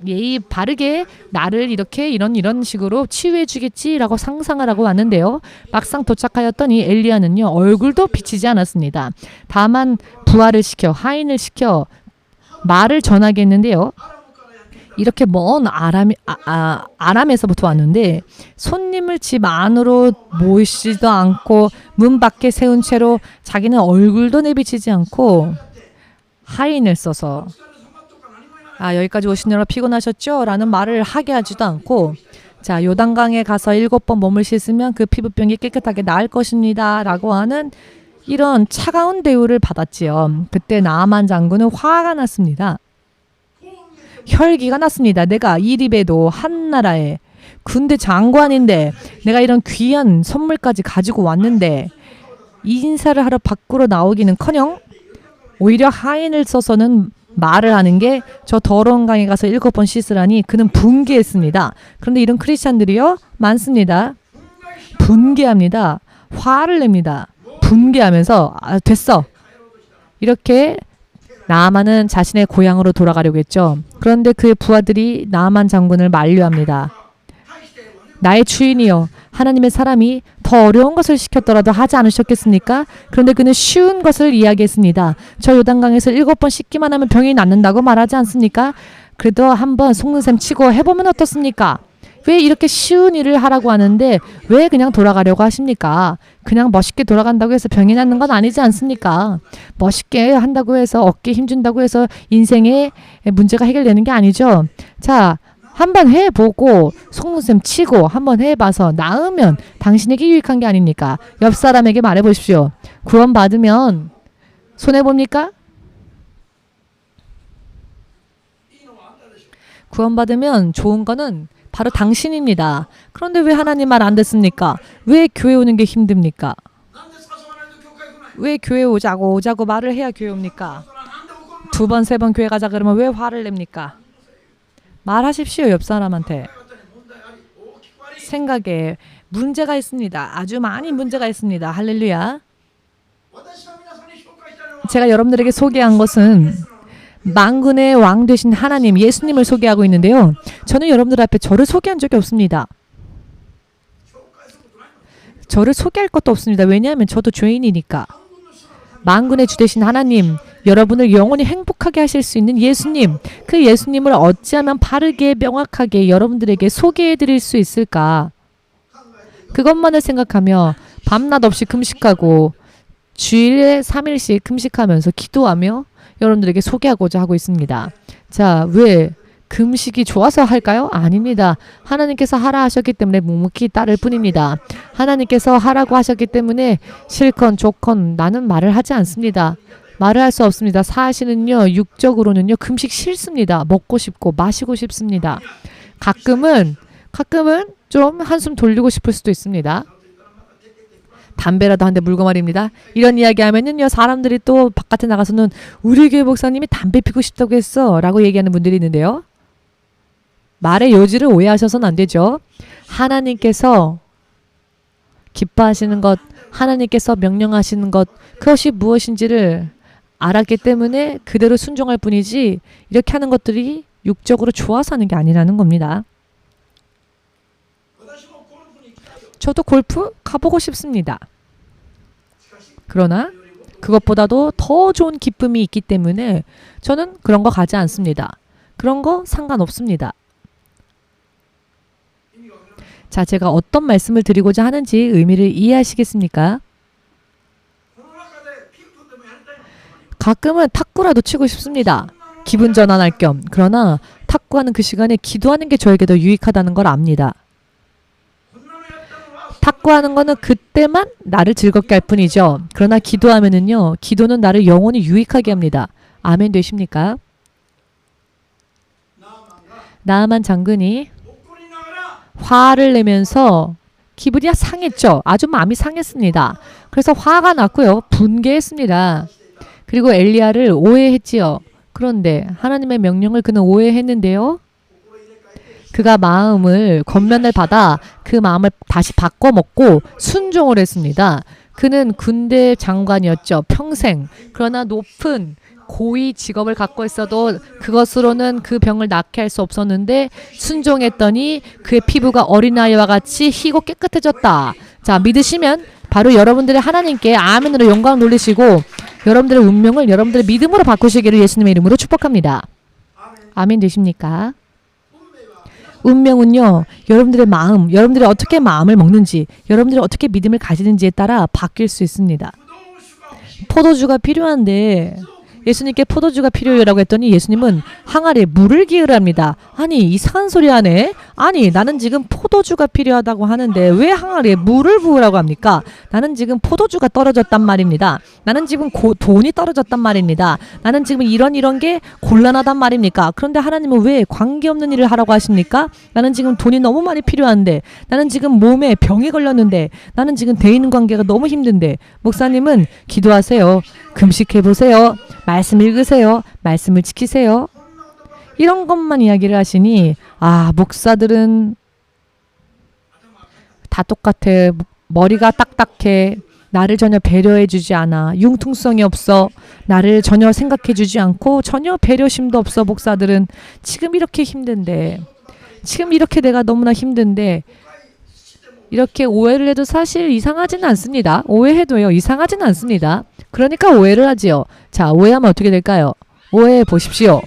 예의 바르게 나를 이렇게 이런 식으로 치유해 주겠지라고 상상을 하고 왔는데요. 막상 도착하였더니 엘리야는요, 얼굴도 비치지 않았습니다. 다만 부하를 시켜, 하인을 시켜 말을 전하게 했는데요. 이렇게 먼 아람에서부터 왔는데 손님을 집 안으로 모시지도 않고 문 밖에 세운 채로 자기는 얼굴도 내비치지 않고 하인을 써서 여기까지 오시느라 피곤하셨죠? 라는 말을 하게 하지도 않고, 자, 요단강에 가서 7번 몸을 씻으면 그 피부병이 깨끗하게 나을 것입니다 라고 하는 이런 차가운 대우를 받았지요. 그때 나아만 장군은 화가 났습니다. 혈기가 났습니다. 내가 이리베도 한 나라에 군대 장관인데 내가 이런 귀한 선물까지 가지고 왔는데 인사를 하러 밖으로 나오기는커녕 오히려 하인을 써서는 말을 하는 게 저 더러운 강에 가서 7번 씻으라니, 그는 분개했습니다. 그런데 이런 크리스찬들이요 많습니다. 분개합니다. 화를 냅니다. 분개하면서 됐어, 이렇게 나아만은 자신의 고향으로 돌아가려고 했죠. 그런데 그의 부하들이 나아만 장군을 만류합니다. 나의 주인이여, 하나님의 사람이 더 어려운 것을 시켰더라도 하지 않으셨겠습니까? 그런데 그는 쉬운 것을 이야기했습니다. 저 요단강에서 7번 씻기만 하면 병이 낫는다고 말하지 않습니까? 그래도 한번 속는 셈 치고 해보면 어떻습니까? 왜 이렇게 쉬운 일을 하라고 하는데 왜 그냥 돌아가려고 하십니까? 그냥 멋있게 돌아간다고 해서 병이 낫는 건 아니지 않습니까? 멋있게 한다고 해서 어깨 힘준다고 해서 인생의 문제가 해결되는 게 아니죠. 자, 한번 해보고 속눈썹 치고 한번 해봐서 나으면 당신에게 유익한 게 아닙니까? 옆 사람에게 말해보십시오. 구원받으면 손해봅니까? 구원받으면 좋은 거는 바로 당신입니다. 그런데 왜 하나님 말 안 듣습니까? 왜 교회 오는 게 힘듭니까? 왜 교회 오자고 말을 해야 교회 옵니까? 2번, 3번 교회 가자 그러면 왜 화를 냅니까? 말하십시오. 옆 사람한테. 생각에 문제가 있습니다. 아주 많이 문제가 있습니다. 할렐루야. 제가 여러분들에게 소개한 것은 만군의 왕 되신 하나님 예수님을 소개하고 있는데요. 저는 여러분들 앞에 저를 소개한 적이 없습니다. 저를 소개할 것도 없습니다. 왜냐하면 저도 죄인이니까. 만군의 주 되신 하나님, 여러분을 영원히 행복하게 하실 수 있는 예수님, 그 예수님을 어찌하면 바르게 명확하게 여러분들에게 소개해 드릴 수 있을까? 그것만을 생각하며 밤낮 없이 금식하고 주일에 3일씩 금식하면서 기도하며 여러분들에게 소개하고자 하고 있습니다. 자, 왜 금식이 좋아서 할까요? 아닙니다. 하나님께서 하라 하셨기 때문에 묵묵히 따를 뿐입니다. 하나님께서 하라고 하셨기 때문에 싫건 좋건 나는 말을 하지 않습니다. 말을 할 수 없습니다. 사실은요, 육적으로는요, 금식 싫습니다. 먹고 싶고 마시고 싶습니다. 가끔은 좀 한숨 돌리고 싶을 수도 있습니다. 담배라도 한 대 물고 말입니다. 이런 이야기 하면은요, 사람들이 또 바깥에 나가서는 우리 교회 목사님이 담배 피고 싶다고 했어 라고 얘기하는 분들이 있는데요. 말의 요지를 오해하셔서는 안 되죠. 하나님께서 기뻐하시는 것, 하나님께서 명령하시는 것, 그것이 무엇인지를 알았기 때문에 그대로 순종할 뿐이지 이렇게 하는 것들이 육적으로 좋아서 하는 게 아니라는 겁니다. 저도 골프 가보고 싶습니다. 그러나 그것보다도 더 좋은 기쁨이 있기 때문에 저는 그런 거 가지 않습니다. 그런 거 상관없습니다. 자, 제가 어떤 말씀을 드리고자 하는지 의미를 이해하시겠습니까? 가끔은 탁구라도 치고 싶습니다. 기분 전환할 겸. 그러나 탁구하는 그 시간에 기도하는 게 저에게 더 유익하다는 걸 압니다. 탁구하는 거는 그때만 나를 즐겁게 할 뿐이죠. 그러나 기도하면은요, 기도는 나를 영원히 유익하게 합니다. 아멘 되십니까? 나아만 장군이 화를 내면서 기분이 상했죠. 아주 마음이 상했습니다. 그래서 화가 났고요. 분개했습니다. 그리고 엘리야를 오해했지요. 그런데 하나님의 명령을 그는 오해했는데요. 그가 마음을 권면을 받아 그 마음을 다시 바꿔먹고 순종을 했습니다. 그는 군대 장관이었죠. 평생. 그러나 높은 고위 직업을 갖고 있어도 그것으로는 그 병을 낫게 할 수 없었는데 순종했더니 그의 피부가 어린아이와 같이 희고 깨끗해졌다. 자, 믿으시면 바로 여러분들의 하나님께 아멘으로 영광 돌리시고 여러분들의 운명을 여러분들의 믿음으로 바꾸시기를 예수님의 이름으로 축복합니다. 아멘 되십니까? 운명은요, 여러분들의 마음, 여러분들이 어떻게 마음을 먹는지, 여러분들이 어떻게 믿음을 가지는지에 따라 바뀔 수 있습니다. 포도주가 필요한데 예수님께 포도주가 필요해라고 했더니 예수님은 항아리에 물을 기울합니다. 아니, 이상한 소리 하네. 아니, 나는 지금 포도주가 필요하다고 하는데 왜 항아리에 물을 부으라고 합니까? 나는 지금 포도주가 떨어졌단 말입니다. 나는 지금 돈이 떨어졌단 말입니다. 나는 지금 이런 게 곤란하단 말입니까? 그런데 하나님은 왜 관계없는 일을 하라고 하십니까? 나는 지금 돈이 너무 많이 필요한데, 나는 지금 몸에 병이 걸렸는데, 나는 지금 대인관계가 너무 힘든데, 목사님은 기도하세요. 금식해보세요. 말씀 읽으세요. 말씀을 지키세요. 이런 것만 이야기를 하시니, 아, 목사들은 다 똑같아. 머리가 딱딱해. 나를 전혀 배려해주지 않아. 융통성이 없어. 나를 전혀 생각해주지 않고 전혀 배려심도 없어. 목사들은 지금 이렇게 힘든데, 지금 이렇게 내가 너무나 힘든데, 이렇게 오해를 해도 사실 이상하지는 않습니다. 오해해도요, 이상하지는 않습니다. 그러니까 오해를 하지요. 자, 오해하면 어떻게 될까요? 오해해 보십시오.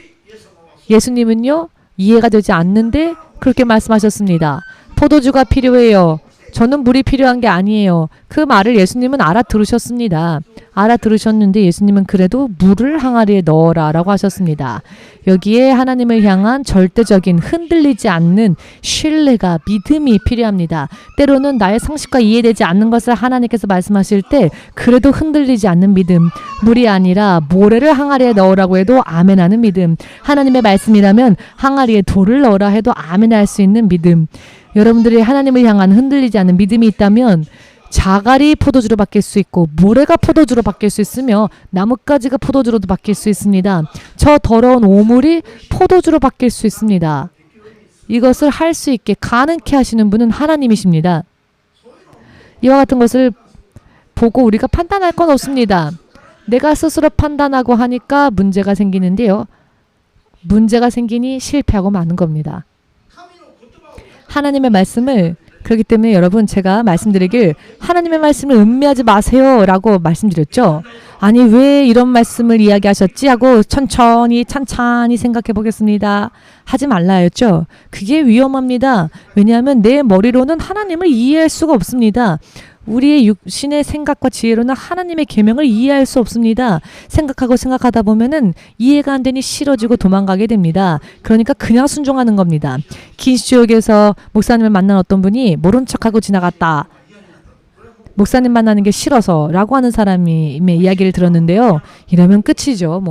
예수님은요, 이해가 되지 않는데 그렇게 말씀하셨습니다. 포도주가 필요해요. 저는 물이 필요한 게 아니에요. 그 말을 예수님은 알아들으셨습니다. 알아들으셨는데 예수님은 그래도 물을 항아리에 넣어라 라고 하셨습니다. 여기에 하나님을 향한 절대적인 흔들리지 않는 신뢰가 믿음이 필요합니다. 때로는 나의 상식과 이해되지 않는 것을 하나님께서 말씀하실 때 그래도 흔들리지 않는 믿음, 물이 아니라 모래를 항아리에 넣으라고 해도 아멘하는 믿음, 하나님의 말씀이라면 항아리에 돌을 넣으라 해도 아멘할 수 있는 믿음. 여러분들이 하나님을 향한 흔들리지 않는 믿음이 있다면 자갈이 포도주로 바뀔 수 있고 모래가 포도주로 바뀔 수 있으며 나뭇가지가 포도주로도 바뀔 수 있습니다. 저 더러운 오물이 포도주로 바뀔 수 있습니다. 이것을 할 수 있게 가능케 하시는 분은 하나님이십니다. 이와 같은 것을 보고 우리가 판단할 건 없습니다. 내가 스스로 판단하고 하니까 문제가 생기는데요. 문제가 생기니 실패하고 마는 겁니다. 하나님의 말씀을 그렇기 때문에 여러분 제가 말씀드리길 하나님의 말씀을 음미하지 마세요 라고 말씀드렸죠. 아니 왜 이런 말씀을 이야기하셨지 하고 천천히 찬찬히 생각해 보겠습니다. 하지 말라 했죠. 그게 위험합니다. 왜냐하면 내 머리로는 하나님을 이해할 수가 없습니다. 우리의 육신의 생각과 지혜로는 하나님의 계명을 이해할 수 없습니다. 생각하다 보면은 이해가 안 되니 싫어지고 도망가게 됩니다. 그러니까 그냥 순종하는 겁니다. 긴시지옥에서 목사님을 만난 어떤 분이 모른 척하고 지나갔다. 목사님 만나는 게 싫어서 라고 하는 사람의 이야기를 들었는데요. 이러면 끝이죠.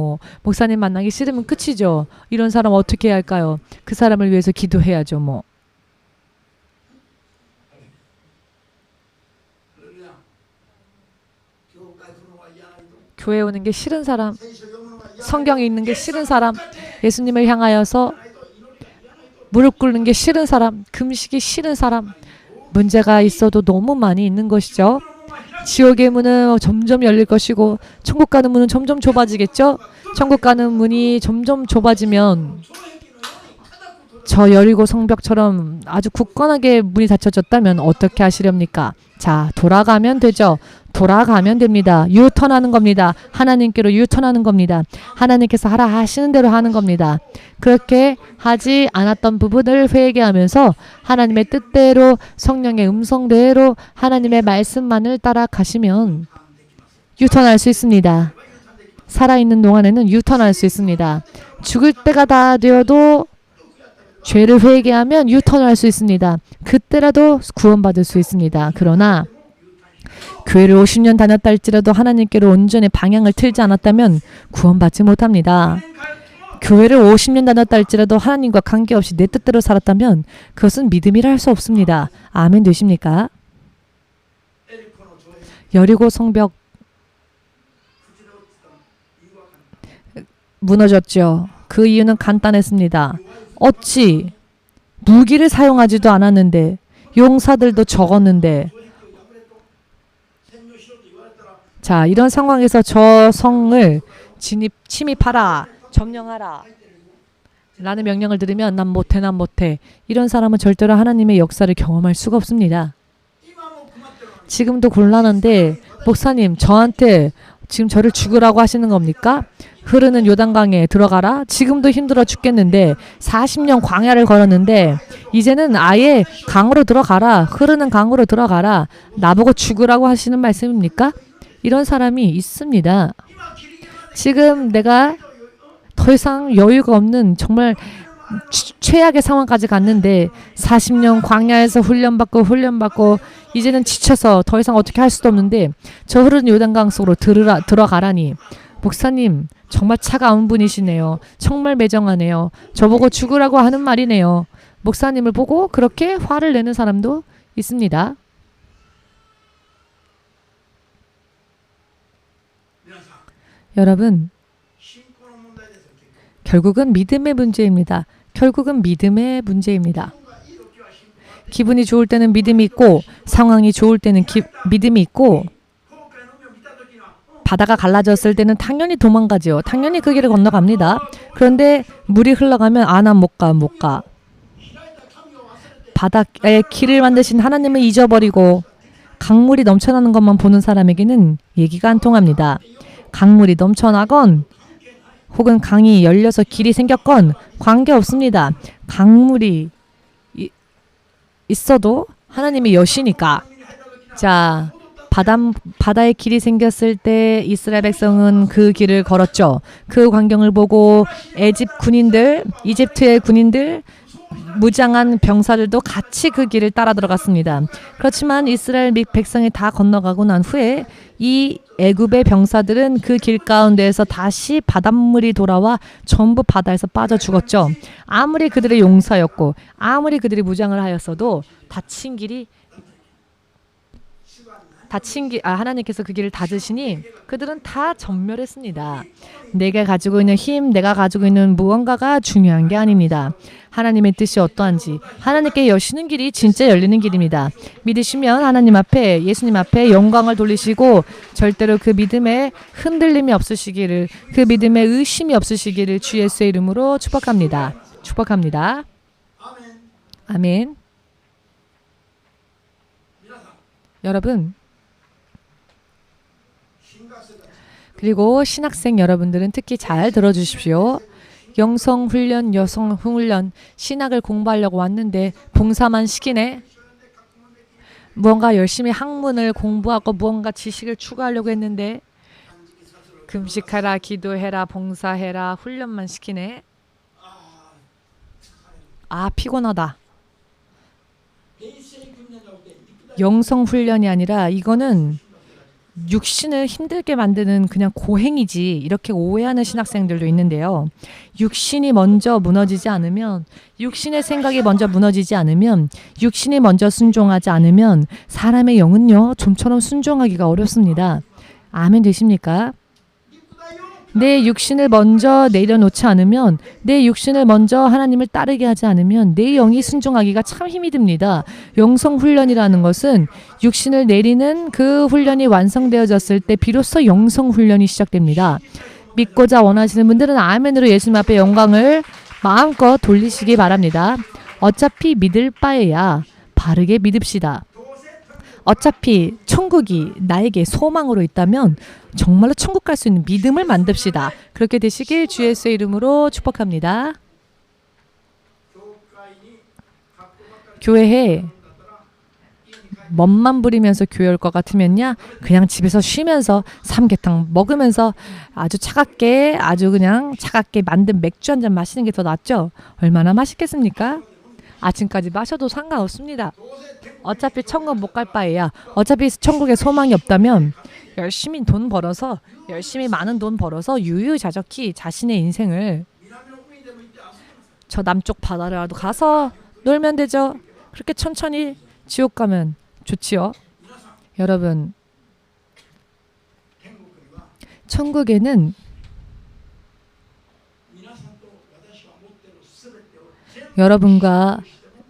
목사님 만나기 싫으면 끝이죠. 이런 사람 어떻게 해야 할까요? 그 사람을 위해서 기도해야죠. 교회 오는 게 싫은 사람, 성경에 있는 게 싫은 사람, 예수님을 향하여서 무릎 꿇는 게 싫은 사람, 금식이 싫은 사람, 문제가 있어도 너무 많이 있는 것이죠. 지옥의 문은 점점 열릴 것이고 천국 가는 문은 점점 좁아지겠죠. 천국 가는 문이 점점 좁아지면 저 여리고 성벽처럼 아주 굳건하게 문이 닫혀졌다면 어떻게 하시렵니까? 자, 돌아가면 되죠. 돌아가면 됩니다. 유턴하는 겁니다. 하나님께로 유턴하는 겁니다. 하나님께서 하라 하시는 대로 하는 겁니다. 그렇게 하지 않았던 부분을 회개하면서 하나님의 뜻대로 성령의 음성대로 하나님의 말씀만을 따라가시면 유턴할 수 있습니다. 살아있는 동안에는 유턴할 수 있습니다. 죽을 때가 다 되어도 죄를 회개하면 유턴할 수 있습니다. 그때라도 구원받을 수 있습니다. 그러나 교회를 50년 다녔다 할지라도 하나님께로 온전히 방향을 틀지 않았다면 구원받지 못합니다. 교회를 50년 다녔다 할지라도 하나님과 관계없이 내 뜻대로 살았다면 그것은 믿음이라 할 수 없습니다. 아멘 되십니까? 여리고 성벽 무너졌죠. 그 이유는 간단했습니다. 어찌 무기를 사용하지도 않았는데 용사들도 적었는데 자 이런 상황에서 저 성을 침입하라 점령하라 라는 명령을 들으면 난 못해 이런 사람은 절대로 하나님의 역사를 경험할 수가 없습니다. 지금도 곤란한데 목사님 저한테 지금 저를 죽으라고 하시는 겁니까? 흐르는 요단강에 들어가라? 지금도 힘들어 죽겠는데 40년 광야를 걸었는데 이제는 아예 강으로 들어가라. 흐르는 강으로 들어가라. 나보고 죽으라고 하시는 말씀입니까? 이런 사람이 있습니다. 지금 내가 더 이상 여유가 없는 정말 최악의 상황까지 갔는데 40년 광야에서 훈련받고 이제는 지쳐서 더 이상 어떻게 할 수도 없는데 저 흐르는 요단강 속으로 들어가라니 목사님 정말 차가운 분이시네요. 정말 매정하네요. 저보고 죽으라고 하는 말이네요. 목사님을 보고 그렇게 화를 내는 사람도 있습니다. 여러분 결국은 믿음의 문제입니다. 결국은 믿음의 문제입니다. 기분이 좋을 때는 믿음이 있고 상황이 좋을 때는 믿음이 있고 바다가 갈라졌을 때는 당연히 도망가죠. 당연히 그 길을 건너갑니다. 그런데 물이 흘러가면 난 못 가. 바다에 길을 만드신 하나님을 잊어버리고 강물이 넘쳐나는 것만 보는 사람에게는 얘기가 안 통합니다. 강물이 넘쳐나건 혹은 강이 열려서 길이 생겼건 관계없습니다. 강물이 있어도 하나님이 여시니까. 자, 바다의 길이 생겼을 때 이스라엘 백성은 그 길을 걸었죠. 그 광경을 보고 이집트의 군인들, 무장한 병사들도 같이 그 길을 따라 들어갔습니다. 그렇지만 이스라엘 백성이 다 건너가고 난 후에 이 애굽의 병사들은 그 길 가운데에서 다시 바닷물이 돌아와 전부 바다에서 빠져 죽었죠. 아무리 그들의 용사였고 아무리 그들이 무장을 하였어도 하나님께서 그 길을 닫으시니 그들은 다 전멸했습니다. 내가 가지고 있는 힘, 내가 가지고 있는 무언가가 중요한 게 아닙니다. 하나님의 뜻이 어떠한지, 하나님께 여시는 길이 진짜 열리는 길입니다. 믿으시면 하나님 앞에, 예수님 앞에 영광을 돌리시고 절대로 그 믿음에 흔들림이 없으시기를, 그 믿음에 의심이 없으시기를 주 예수의 이름으로 축복합니다. 축복합니다. 아멘. 여러분, 그리고 신학생 여러분들은 특히 잘 들어주십시오. 영성훈련, 여성훈련, 신학을 공부하려고 왔는데 봉사만 시키네. 무언가 열심히 학문을 공부하고 무언가 지식을 추구하려고 했는데 금식하라, 기도해라, 봉사해라, 훈련만 시키네. 아, 피곤하다. 영성훈련이 아니라 이거는 육신을 힘들게 만드는 그냥 고행이지, 이렇게 오해하는 신학생들도 있는데요. 육신이 먼저 무너지지 않으면, 육신의 생각이 먼저 무너지지 않으면, 육신이 먼저 순종하지 않으면 사람의 영은요, 좀처럼 순종하기가 어렵습니다. 아멘 되십니까? 내 육신을 먼저 내려놓지 않으면, 내 육신을 먼저 하나님을 따르게 하지 않으면 내 영이 순종하기가 참 힘이 듭니다. 영성훈련이라는 것은 육신을 내리는 그 훈련이 완성되어졌을 때 비로소 영성훈련이 시작됩니다. 믿고자 원하시는 분들은 아멘으로 예수님 앞에 영광을 마음껏 돌리시기 바랍니다. 어차피 믿을 바에야 바르게 믿읍시다. 어차피 천국이 나에게 소망으로 있다면 정말로 천국 갈 수 있는 믿음을 만듭시다. 그렇게 되시길 주 예수의 이름으로 축복합니다. 교회에 멋만 부리면서 교회 올 것 같으면야 그냥 집에서 쉬면서 삼계탕 먹으면서 아주 차갑게 만든 맥주 한 잔 마시는 게 더 낫죠. 얼마나 맛있겠습니까? 아침까지 마셔도 상관없습니다. 어차피 천국 못 갈 바에야, 어차피 천국에 소망이 없다면 열심히 많은 돈 벌어서 유유자적히 자신의 인생을 저 남쪽 바다라도 가서 놀면 되죠. 그렇게 천천히 지옥 가면 좋지요. 여러분, 천국에는 여러분과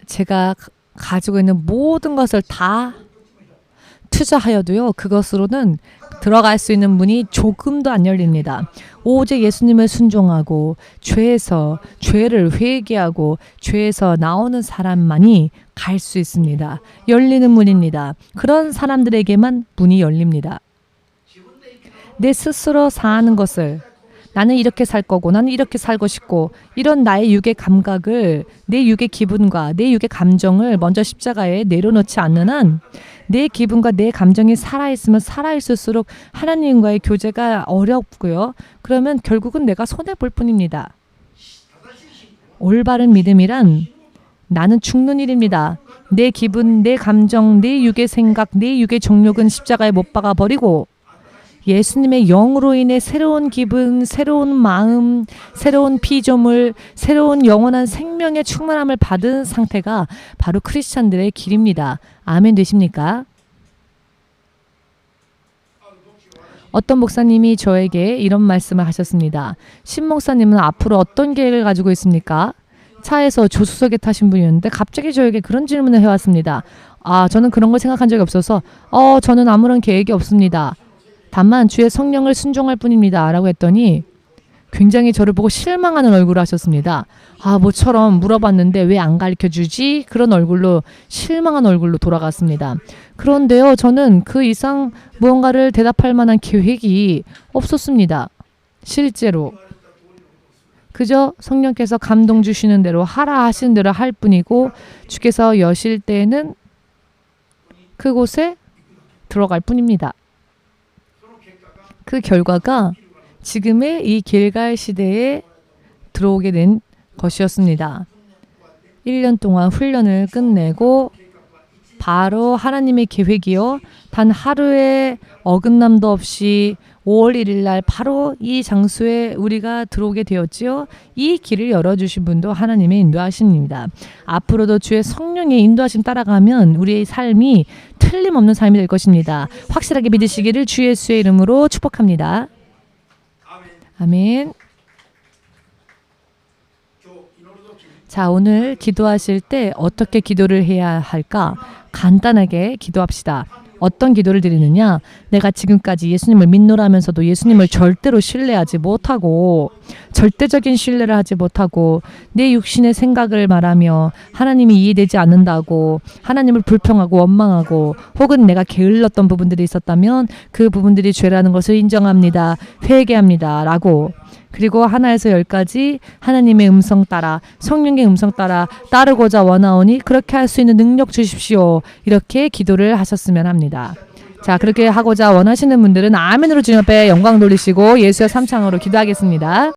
제가 가지고 있는 모든 것을 다 투자하여도요, 그것으로는 들어갈 수 있는 문이 조금도 안 열립니다. 오직 예수님을 순종하고 죄를 회개하고 죄에서 나오는 사람만이 갈 수 있습니다. 열리는 문입니다. 그런 사람들에게만 문이 열립니다. 내 스스로 사는 것을, 나는 이렇게 살 거고 나는 이렇게 살고 싶고, 이런 나의 육의 감각을, 내 육의 기분과 내 육의 감정을 먼저 십자가에 내려놓지 않는 한 내 기분과 내 감정이 살아있으면 살아있을수록 하나님과의 교제가 어렵고요. 그러면 결국은 내가 손해볼 뿐입니다. 올바른 믿음이란 나는 죽는 일입니다. 내 기분, 내 감정, 내 육의 생각, 내 육의 정욕은 십자가에 못 박아 버리고 예수님의 영으로 인해 새로운 기분, 새로운 마음, 새로운 피조물, 새로운 영원한 생명의 충만함을 받은 상태가 바로 크리스찬들의 길입니다. 아멘 되십니까? 어떤 목사님이 저에게 이런 말씀을 하셨습니다. 신 목사님은 앞으로 어떤 계획을 가지고 있습니까? 차에서 조수석에 타신 분이었는데 갑자기 저에게 그런 질문을 해왔습니다. 저는 그런 걸 생각한 적이 없어서 저는 아무런 계획이 없습니다. 다만 주의 성령을 순종할 뿐입니다. 라고 했더니 굉장히 저를 보고 실망하는 얼굴을 하셨습니다. 뭐처럼 물어봤는데 왜 안 가르쳐주지? 그런 얼굴로, 실망한 얼굴로 돌아갔습니다. 그런데요, 저는 그 이상 무언가를 대답할 만한 계획이 없었습니다. 실제로. 그저 성령께서 감동 주시는 대로 하라 하시는 대로 할 뿐이고 주께서 여실 때에는 그곳에 들어갈 뿐입니다. 그 결과가 지금의 이 길갈 시대에 들어오게 된 것이었습니다. 1년 동안 훈련을 끝내고 바로 하나님의 계획이요. 단 하루의 어긋남도 없이 5월 1일 날 바로 이 장소에 우리가 들어오게 되었지요. 이 길을 열어주신 분도 하나님의 인도하심입니다. 앞으로도 주의 성령의 인도하심 따라가면 우리의 삶이 틀림없는 삶이 될 것입니다. 확실하게 믿으시기를 주 예수의 이름으로 축복합니다. 아멘. 자, 오늘 기도하실 때 어떻게 기도를 해야 할까? 간단하게 기도합시다. 어떤 기도를 드리느냐? 내가 지금까지 예수님을 믿노라면서도 예수님을 절대로 신뢰하지 못하고 절대적인 신뢰를 하지 못하고 내 육신의 생각을 말하며 하나님이 이해되지 않는다고 하나님을 불평하고 원망하고 혹은 내가 게을렀던 부분들이 있었다면 그 부분들이 죄라는 것을 인정합니다. 회개합니다. 라고 그리고 하나에서 10까지 하나님의 음성 따라 성령의 음성 따라 따르고자 원하오니 그렇게 할 수 있는 능력 주십시오. 이렇게 기도를 하셨으면 합니다. 자, 그렇게 하고자 원하시는 분들은 아멘으로 주님 앞에 영광 돌리시고 예수의 삼창으로 기도하겠습니다.